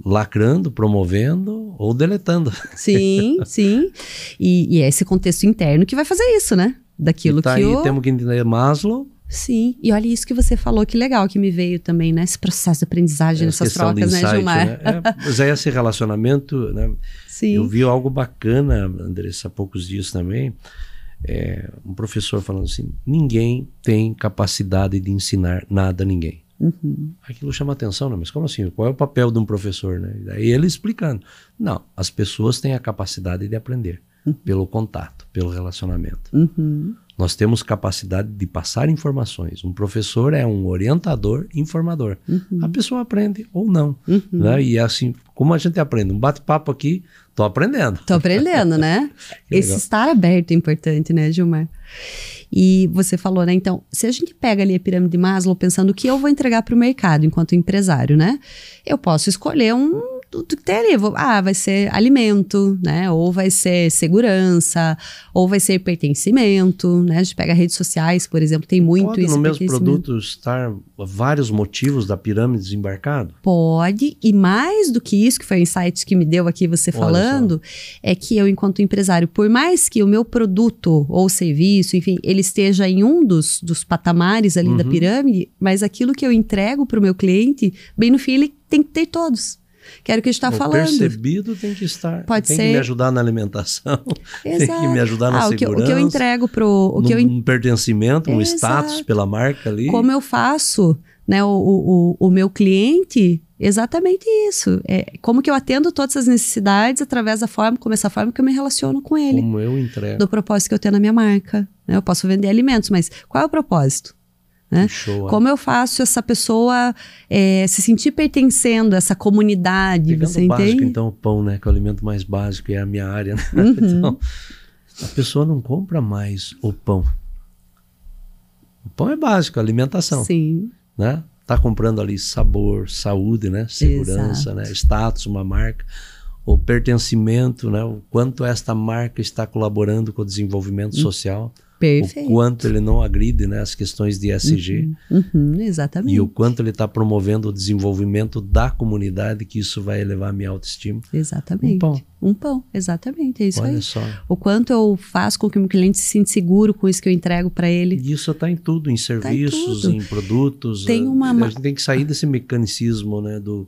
lacrando, promovendo ou deletando. Sim, sim. E é esse contexto interno que vai fazer isso, né? Daquilo que aí temos que entender Maslow. Sim, e olha isso que você falou, que legal, que me veio também, né? Esse processo de aprendizagem, nessas trocas, insight, né, Gilmar? Né? Mas é esse relacionamento, né? Sim. Eu vi algo bacana, Andressa, há poucos dias também, um professor falando assim, ninguém tem capacidade de ensinar nada a ninguém. Aquilo chama atenção, né? Mas como assim? Qual é o papel de um professor, né? Daí ele explicando. Não, as pessoas têm a capacidade de aprender pelo contato, pelo relacionamento. Nós temos capacidade de passar informações. Um professor é um orientador, informador. A pessoa aprende ou não. Né? E assim, como a gente aprende? Um bate-papo aqui, estou aprendendo. Estou aprendendo, né? Esse estar aberto é importante, né, Gilmar? E você falou, né? Então, se a gente pega ali a pirâmide de Maslow pensando o que eu vou entregar para o mercado enquanto empresário, né? Eu posso escolher do que tem ali. Vai ser alimento, né? Ou vai ser segurança, ou vai ser pertencimento, né? A gente pega redes sociais, por exemplo, tem muito Pode isso. No mesmo produto estar vários motivos da pirâmide desembarcado? Pode, e mais do que isso, que foi o insight que me deu aqui você falando, é que eu, enquanto empresário, por mais que o meu produto ou serviço, enfim, ele esteja em um dos patamares ali da pirâmide, mas aquilo que eu entrego para o meu cliente, bem no fim, ele tem que ter todos. Que era o que a gente está falando. Percebido tem que estar. Pode tem ser. que me ajudar na alimentação. Tem que me ajudar na segurança. O que eu entrego um pertencimento, um status pela marca ali. Como eu faço, né, o meu cliente, exatamente isso. Como que eu atendo todas as necessidades através da forma, como essa forma que eu me relaciono com ele. Como eu entrego. Do propósito que eu tenho na minha marca. Né? Eu posso vender alimentos, mas qual é o propósito? Né? Show, como eu faço essa pessoa se sentir pertencendo a essa comunidade? Pegando você o básico, entende? então, o pão, né? Que é o alimento mais básico, é a minha área. Né? Então, a pessoa não compra mais o pão. O pão é básico, a alimentação. Sim. Né? Tá comprando ali sabor, saúde, né? Segurança, né? Status, uma marca. O pertencimento, né? O quanto esta marca está colaborando com o desenvolvimento social. Perfeito. O quanto ele não agride, né, as questões de ESG. Exatamente. E o quanto ele está promovendo o desenvolvimento da comunidade, que isso vai elevar a minha autoestima. Exatamente. Um pão, exatamente. É isso. Olha aí. Só. O quanto eu faço com que o meu cliente se sinta seguro com isso que eu entrego para ele. E isso está em tudo, em serviços, em produtos. Tem A gente tem que sair desse mecanicismo, né, do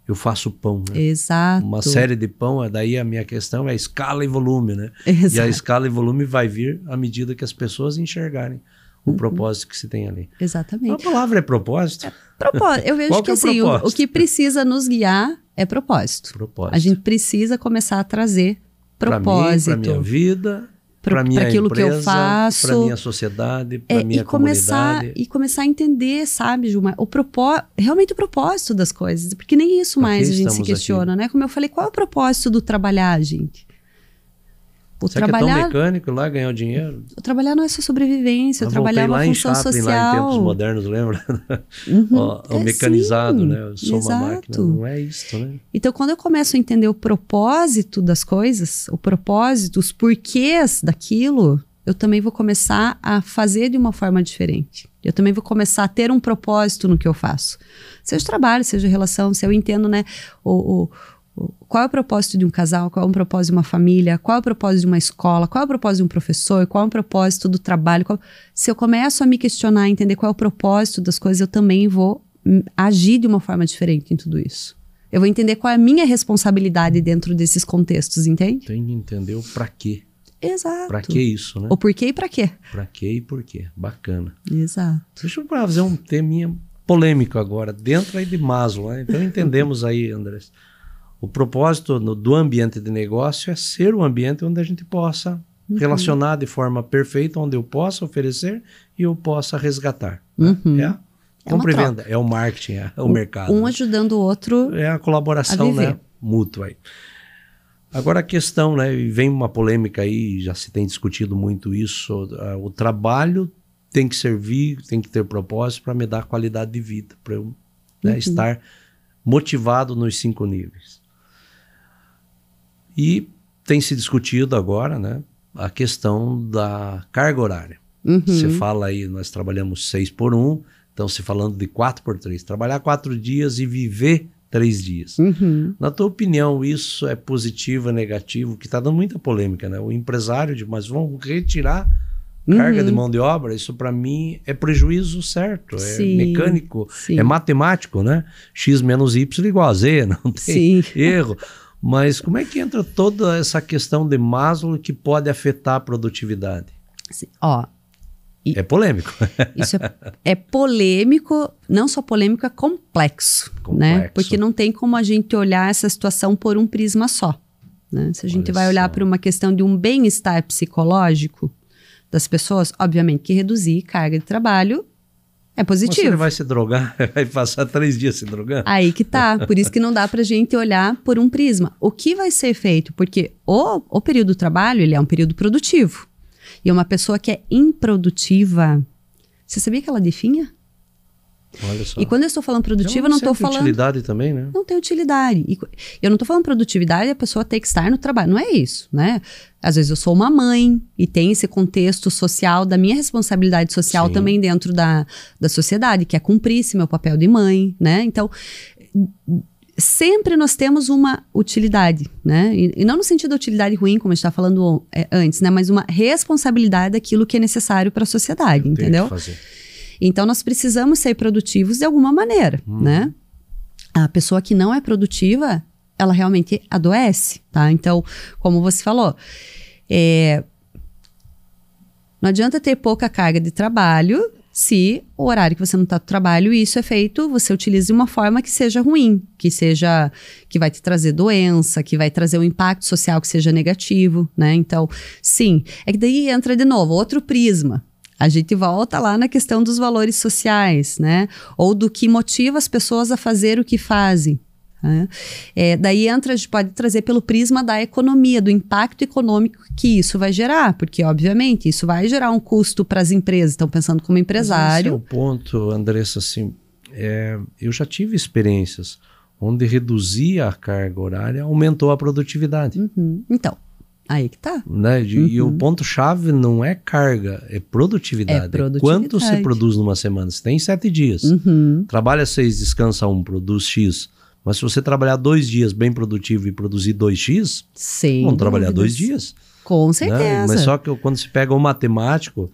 eu faço pão. Né? Exato. Uma série de pão, daí a minha questão é escala e volume, né? Exato. E a escala e volume vai vir à medida que as pessoas enxergarem o propósito que se tem ali. Exatamente. A palavra é propósito? Propósito. Eu vejo que assim, o que precisa nos guiar é propósito. A gente precisa começar a trazer propósito. Para minha vida, para minha aquilo empresa, que eu faço, para minha sociedade, para minha comunidade. E começar a entender, sabe, Gilmar, realmente o propósito das coisas. Porque nem isso mais a gente se questiona, né? Como eu falei, qual é o propósito do trabalhar, gente? Será que é tão mecânico lá ganhar o dinheiro? O trabalhar não é só sobrevivência, o trabalhar é uma função social. Lá em tempos modernos, lembra? O mecanizado, né? Eu sou uma máquina, não é isso, né? Então, quando eu começo a entender o propósito das coisas, o propósito, os porquês daquilo, eu também vou começar a fazer de uma forma diferente. Eu também vou começar a ter um propósito no que eu faço. Seja trabalho, seja relação, se eu entendo, né, qual é o propósito de um casal, qual é o propósito de uma família, qual é o propósito de uma escola, qual é o propósito de um professor, qual é o propósito do trabalho. Se eu começo a me questionar, entender qual é o propósito das coisas, eu também vou agir de uma forma diferente em tudo isso. Eu vou entender qual é a minha responsabilidade dentro desses contextos, entende? Tem que entender o pra quê. Exato. Pra que isso, né? O porquê e pra quê. Pra quê e por quê. Bacana. Exato. Deixa eu fazer um teminha polêmico agora, dentro aí de Maslow, né? Então entendemos aí, Andrés. O propósito do ambiente de negócio é ser um ambiente onde a gente possa relacionar de forma perfeita, onde eu possa oferecer e eu possa resgatar. Compra e venda, é o marketing, é o mercado. Um ajudando o outro. É a colaboração, né, mútua aí. Agora a questão, né, vem uma polêmica aí, já se tem discutido muito isso, o trabalho tem que servir, tem que ter propósito para me dar qualidade de vida, para eu estar motivado nos 5 níveis. E tem se discutido agora, né, a questão da carga horária. Você fala aí, nós trabalhamos 6x1, então se falando de 4x3, trabalhar 4 dias e viver 3 dias. Na tua opinião, isso é positivo, é negativo? Que está dando muita polêmica, né? O empresário diz, mas vão retirar carga de mão de obra? Isso para mim é prejuízo certo, é mecânico, é matemático, né? X menos Y igual a Z, não tem erro. Mas como é que entra toda essa questão de Maslow que pode afetar a produtividade? É polêmico. Isso é polêmico, não só polêmico, é complexo, né? Porque não tem como a gente olhar essa situação por um prisma só, né? Se a gente vai olhar por uma questão de um bem-estar psicológico das pessoas, obviamente que reduzir carga de trabalho é positivo. Você vai se drogar, vai passar 3 dias se drogando. Aí que tá, por isso que não dá pra gente olhar por um prisma. O que vai ser feito? Porque o período do trabalho, ele é um período produtivo. E uma pessoa que é improdutiva, você sabia que ela definha? Olha só. E quando eu estou falando produtiva, eu não estou falando... Não tem utilidade também, né? Não tem utilidade. E eu não estou falando produtividade, a pessoa tem que estar no trabalho. Não é isso, né? Às vezes eu sou uma mãe e tem esse contexto social, da minha responsabilidade social Sim. também dentro da sociedade, que é cumprir esse meu papel de mãe, né? Então, sempre nós temos uma utilidade, né? E não no sentido de utilidade ruim, como a gente está falando antes, né? Mas uma responsabilidade daquilo que é necessário para a sociedade, entendeu? Tem que fazer. Então, nós precisamos ser produtivos de alguma maneira, né? A pessoa que não é produtiva, ela realmente adoece, tá? Então, como você falou, não adianta ter pouca carga de trabalho se o horário que você não está no trabalho e isso é feito, você utiliza de uma forma que seja ruim, que vai te trazer doença, que vai trazer um impacto social que seja negativo, né? Então, sim, é que daí entra de novo outro prisma. A gente volta lá na questão dos valores sociais, né? Ou do que motiva as pessoas a fazer o que fazem. Né? Daí a gente pode trazer pelo prisma da economia, do impacto econômico que isso vai gerar, porque obviamente isso vai gerar um custo para as empresas, estão pensando como empresário. Mas esse é o ponto, Andressa, assim, eu já tive experiências onde reduzir a carga horária aumentou a produtividade. Então, aí que tá. Né? E o ponto-chave não é carga, é produtividade. Quanto você produz numa semana? Você tem 7 dias. Trabalha 6, descansa 1, produz X. Mas se você trabalhar 2 dias bem produtivo e produzir 2x, vão trabalhar 2 dias. Com certeza. Né? Mas só que quando se pega um matemático,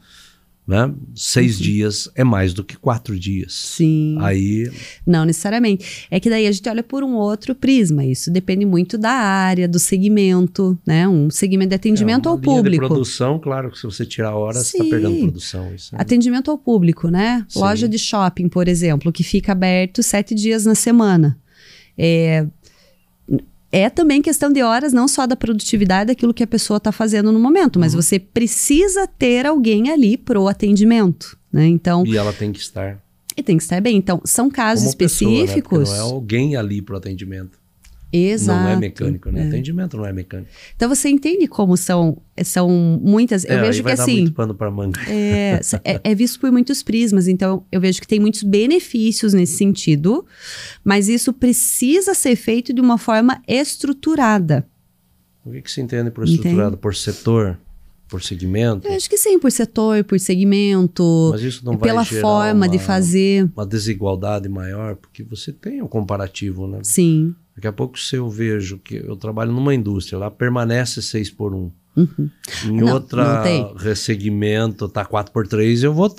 né, 6 dias é mais do que 4 dias. Sim. Aí... Não necessariamente. É que daí a gente olha por um outro prisma. Isso depende muito da área, do segmento, né? Um segmento de atendimento ao público. De produção, claro que se você tirar horas, você está perdendo produção. Isso atendimento ao público, né? Sim. Loja de shopping, por exemplo, que fica aberto 7 dias na semana. É também questão de horas, não só da produtividade daquilo que a pessoa está fazendo no momento, mas você precisa ter alguém ali pro atendimento, né? Então, e ela tem que estar. E tem que estar bem. Então, são casos como específicos. Pessoa, né? Não é alguém ali pro atendimento. Exato. Não é mecânico, né? Atendimento não é mecânico. Então você entende como são muitas... Eu vejo que assim... muito pano pra manga. É visto por muitos prismas, então eu vejo que tem muitos benefícios nesse sentido, mas isso precisa ser feito de uma forma estruturada. O que você entende por estruturado? Por setor? Por segmento? Eu acho que sim, por setor, por segmento, mas isso não pela vai forma de fazer. Uma desigualdade maior, porque você tem um comparativo, né? Sim. Daqui a pouco se eu vejo que eu trabalho numa indústria, lá permanece 6x1. Em outra segmento tá 4x3, eu vou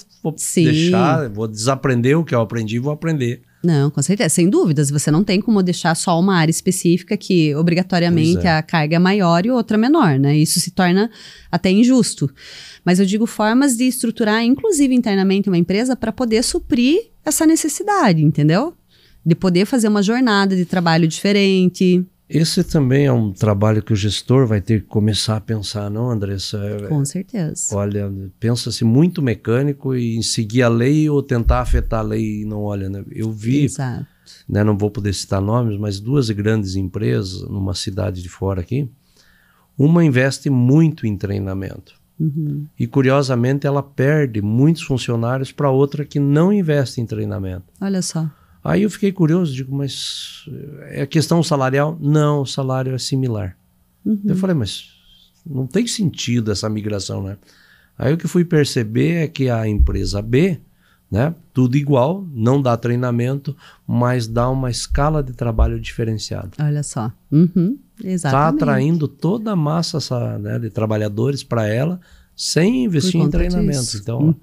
deixar, vou desaprender o que eu aprendi e vou aprender. Não, com certeza, sem dúvidas. Você não tem como deixar só uma área específica que obrigatoriamente a carga é maior e outra menor, né? Isso se torna até injusto. Mas eu digo formas de estruturar, inclusive internamente, uma empresa para poder suprir essa necessidade, entendeu? De poder fazer uma jornada de trabalho diferente. Esse também é um trabalho que o gestor vai ter que começar a pensar, não, Andressa? Com certeza. Olha, pensa-se muito mecânico e em seguir a lei ou tentar afetar a lei e não olha, né? Eu vi, né, não vou poder citar nomes, mas 2 grandes empresas numa cidade de fora aqui, uma investe muito em treinamento. E curiosamente ela perde muitos funcionários para outra que não investe em treinamento. Olha só. Aí eu fiquei curioso, digo, mas é questão salarial? Não, o salário é similar. Eu falei, mas não tem sentido essa migração, né? Aí o que fui perceber é que a empresa B, né, tudo igual, não dá treinamento, mas dá uma escala de trabalho diferenciada. Olha só. Exatamente. Está atraindo toda a massa né, de trabalhadores para ela sem investir em treinamento. Então,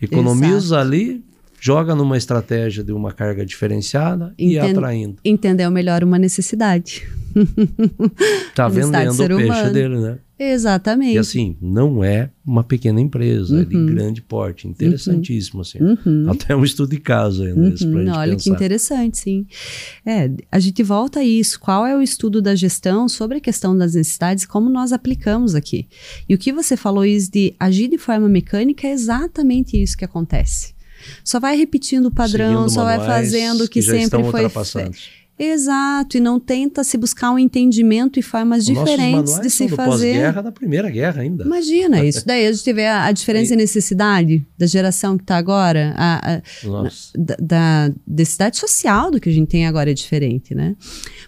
economiza ali, joga numa estratégia de uma carga diferenciada e atraindo. Entendeu melhor uma necessidade. Está vendendo o peixe humano. dele, né? Exatamente. E assim, não é uma pequena empresa, é de grande porte, interessantíssimo, assim. Até um estudo de caso ainda, pra gente olha pensar. Que interessante, sim. A gente volta a isso, qual é o estudo da gestão sobre a questão das necessidades e como nós aplicamos aqui. E o que você falou isso de agir de forma mecânica é exatamente isso que acontece. Só vai repetindo o padrão, só vai fazendo o que sempre foi feito. Exato, e não tenta se buscar um entendimento e formas diferentes de se fazer. Pós-guerra da Primeira Guerra ainda. Imagina, isso daí a gente vê a diferença e necessidade da geração que está agora, da necessidade social do que a gente tem agora é diferente, né?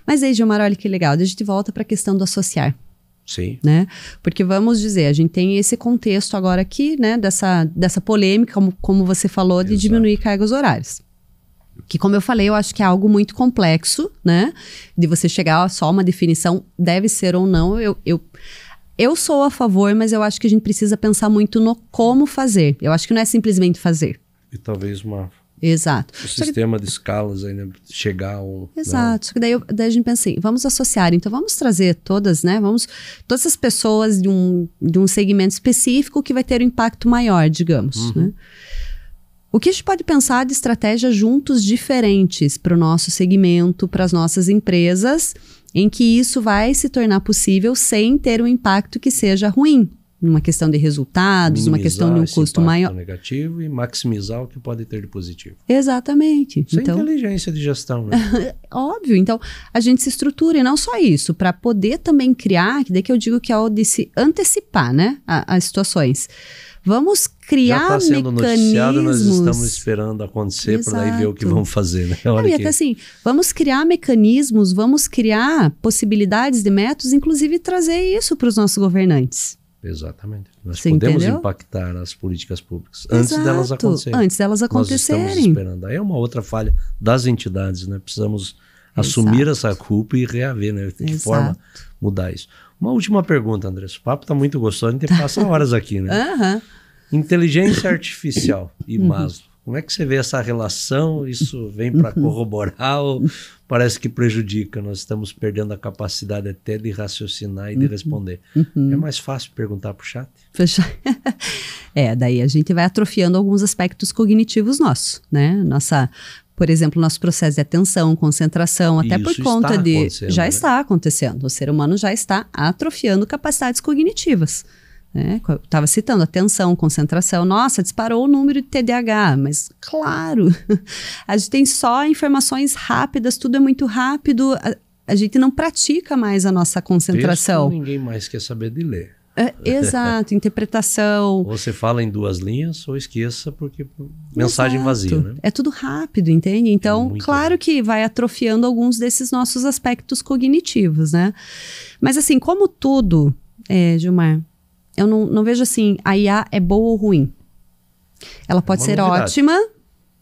Mas aí, Gilmar, olha que legal, a gente volta para a questão do associar. Sim. Né? Porque vamos dizer, a gente tem esse contexto agora aqui, né, dessa polêmica, como você falou, de diminuir cargas horárias. Que, como eu falei, eu acho que é algo muito complexo, né? De você chegar a só uma definição, deve ser ou não. Eu sou a favor, mas eu acho que a gente precisa pensar muito no como fazer. Eu acho que não é simplesmente fazer. E talvez Exato. O sistema de escalas ainda chegar ao... Exato. Só que daí a gente pensa assim, vamos associar. Então, vamos trazer todas, né? Todas as pessoas de um segmento específico que vai ter um impacto maior, digamos, né? O que a gente pode pensar de estratégias juntos diferentes para o nosso segmento, para as nossas empresas, em que isso vai se tornar possível sem ter um impacto que seja ruim, numa questão de resultados, numa questão de um custo maior. Negativo e maximizar o que pode ter de positivo. Exatamente. Isso é inteligência de gestão, né? Óbvio. Então, a gente se estrutura e não só isso, para poder também criar, que daí que eu digo que é o de se antecipar, né, as situações. Vamos criar mecanismos. Já está sendo noticiado, nós estamos esperando acontecer para daí ver o que vamos fazer, né? E até assim, vamos criar mecanismos, vamos criar possibilidades de métodos, inclusive trazer isso para os nossos governantes. Exatamente. Nós podemos impactar as políticas públicas antes delas acontecerem. Antes delas acontecerem. Nós estamos esperando. Aí é uma outra falha das entidades, né? Precisamos assumir essa culpa e reaver, né? De que forma mudar isso. Uma última pergunta, Andressa. O papo está muito gostoso, a gente passa horas aqui, né? Inteligência artificial e Maslow. Como é que você vê essa relação? Isso vem para corroborar ou parece que prejudica? Nós estamos perdendo a capacidade até de raciocinar e de responder. É mais fácil perguntar para o chat? Daí a gente vai atrofiando alguns aspectos cognitivos nossos, né? Por exemplo, nosso processo de atenção, concentração, até por conta de... Já está acontecendo. O ser humano já está atrofiando capacidades cognitivas. Eu estava citando atenção, concentração. Nossa, disparou o número de TDAH. Mas, claro, a gente tem só informações rápidas, tudo é muito rápido. A gente não pratica mais a nossa concentração. Texto, ninguém mais quer saber de ler. Exato, interpretação. Ou você fala em 2 linhas ou esqueça porque mensagem vazia, né? É tudo rápido, entende? Então, claro que vai atrofiando alguns desses nossos aspectos cognitivos, né? Mas assim, como tudo, Gilmar, eu não vejo assim, a IA é boa ou ruim. Ela pode ser ótima,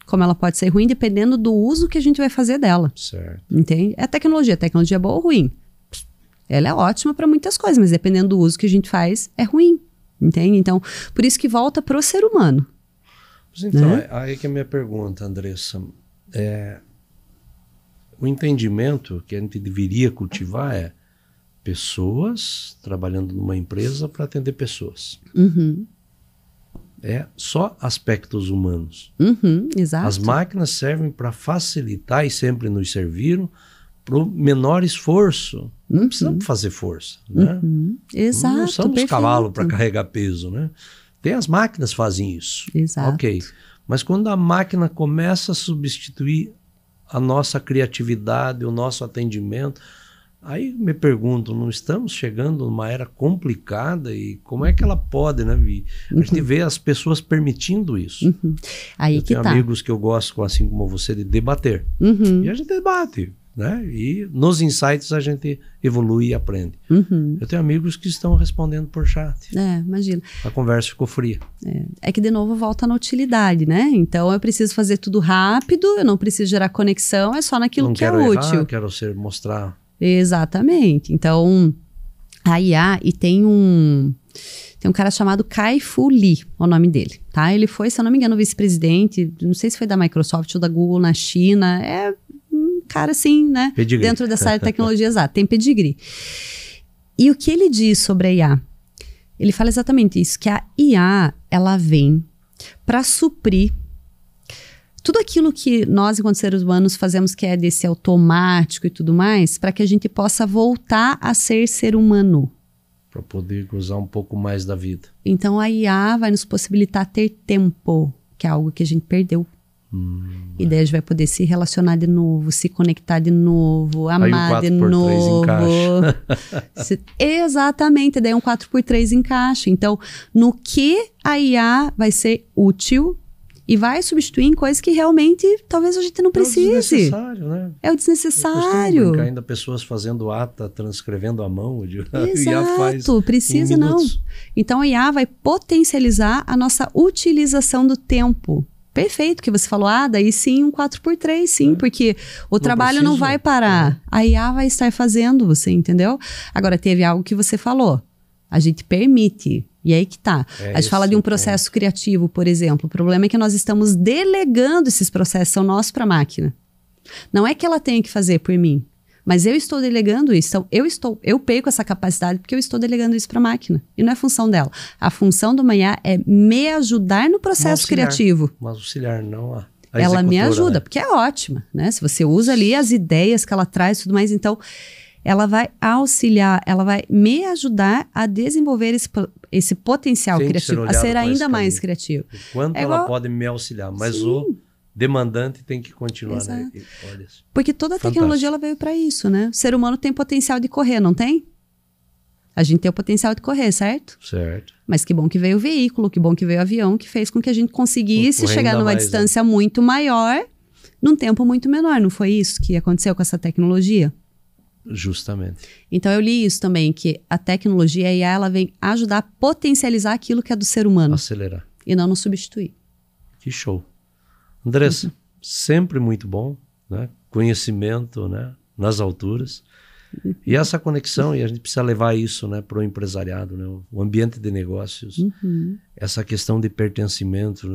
como ela pode ser ruim, dependendo do uso que a gente vai fazer dela. Certo. Entende? A tecnologia é boa ou ruim? Ela é ótima para muitas coisas, mas dependendo do uso que a gente faz, é ruim, entende? Então, por isso que volta para o ser humano. Mas então, aí que é a minha pergunta, Andressa. O entendimento que a gente deveria cultivar é pessoas trabalhando numa empresa para atender pessoas. É só aspectos humanos. Exato. As máquinas servem para facilitar e sempre nos serviram para o menor esforço. Não precisamos fazer força, né? Exato. Não somos cavalos para carregar peso, né? Tem as máquinas que fazem isso. Exato. Ok. Mas quando a máquina começa a substituir a nossa criatividade, o nosso atendimento, aí me pergunto, não estamos chegando numa era complicada e como é que ela pode, né? A gente vê as pessoas permitindo isso. Aí eu tenho amigos que eu gosto, assim como você, de debater. E a gente debate, né? E nos insights a gente evolui e aprende. Eu tenho amigos que estão respondendo por chat. Imagina. A conversa ficou fria. É que de novo volta na utilidade, né? Então eu preciso fazer tudo rápido, eu não preciso gerar conexão, é só naquilo que é útil. Não quero mostrar. Exatamente. Então, a IA, e tem um Tem um cara chamado Kai-Fu Lee, é o nome dele, tá? Ele foi, se eu não me engano, vice-presidente, não sei se foi da Microsoft ou da Google na China, é um cara assim, né? Pedigree. Dentro dessa área de tecnologia exata, tem pedigree. E o que ele diz sobre a IA? Ele fala exatamente isso, que a IA, ela vem para suprir tudo aquilo que nós, enquanto seres humanos, fazemos que é desse automático e tudo mais, para que a gente possa voltar a ser ser humano. Para poder gozar um pouco mais da vida. Então a IA vai nos possibilitar ter tempo, que é algo que a gente perdeu. E daí a gente vai poder se relacionar de novo, se conectar de novo, amar de novo. Exatamente, daí um 4x3 encaixa. Então, no que a IA vai ser útil e vai substituir em coisas que realmente talvez a gente não precise. É o desnecessário, né? É o desnecessário. Brincar, ainda pessoas fazendo ata, transcrevendo à mão. Exato, precisa não. Então a IA vai potencializar a nossa utilização do tempo. Perfeito que você falou, daí sim um 4x3, sim, porque o trabalho não vai parar. A IA vai estar fazendo, você entendeu? Agora teve algo que você falou, a gente permite. E aí que tá. A gente fala de um processo criativo, por exemplo. O problema é que nós estamos delegando esses processos, são nossos para a máquina. Não é que ela tenha que fazer por mim, mas eu estou delegando isso. Então, eu perco essa capacidade porque eu estou delegando isso para a máquina. E não é função dela. A função do manhã é me ajudar no processo criativo. Mas auxiliar, não a ela me ajuda, né? porque é ótima, né? Se você usa ali as ideias que ela traz e tudo mais, então ela vai auxiliar, ela vai me ajudar a desenvolver esse potencial criativo, a ser ainda mais criativo. Quanto ela pode me auxiliar, mas o demandante tem que continuar, né? Olha, porque toda a tecnologia ela veio para isso, né? O ser humano tem potencial de correr, não tem? A gente tem o potencial de correr, certo? Certo. Mas que bom que veio o veículo, que bom que veio o avião, que fez com que a gente conseguisse chegar numa distância muito maior, num tempo muito menor. Não foi isso que aconteceu com essa tecnologia? Justamente. Então eu li isso também, que a tecnologia, a IA, ela vem ajudar a potencializar aquilo que é do ser humano. Acelerar. E não nos substituir. Que show. Andressa, sempre muito bom, né? Conhecimento, né? Nas alturas. E essa conexão, e a gente precisa levar isso, né, para o empresariado, né? O ambiente de negócios, essa questão de pertencimento,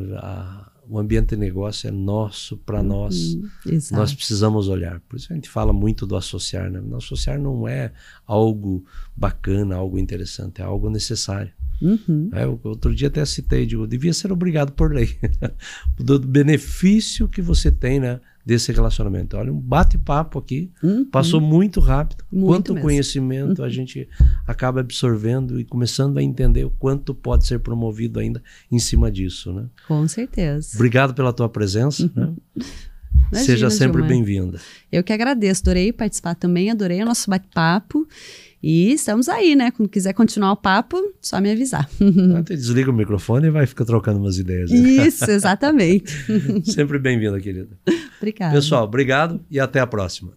o ambiente de negócio é nosso, para nós. Exato. Nós precisamos olhar. Por isso a gente fala muito do associar, né? O associar não é algo bacana, algo interessante, é algo necessário. Outro dia até citei, devia ser obrigado por lei, do benefício que você tem, né, desse relacionamento. Olha, um bate-papo aqui, passou muito rápido. Quanto conhecimento a gente acaba absorvendo e começando a entender o quanto pode ser promovido ainda em cima disso, né? Com certeza. Obrigado pela tua presença, né? Imagina, seja sempre Gilmar. bem-vinda. Eu que agradeço, adorei participar também, adorei o nosso bate-papo. E estamos aí, né? Quando quiser continuar o papo, só me avisar. Desliga o microfone e vai ficar trocando umas ideias. Né? Isso, exatamente. Sempre bem-vinda, querida. Obrigada. Pessoal, obrigado e até a próxima.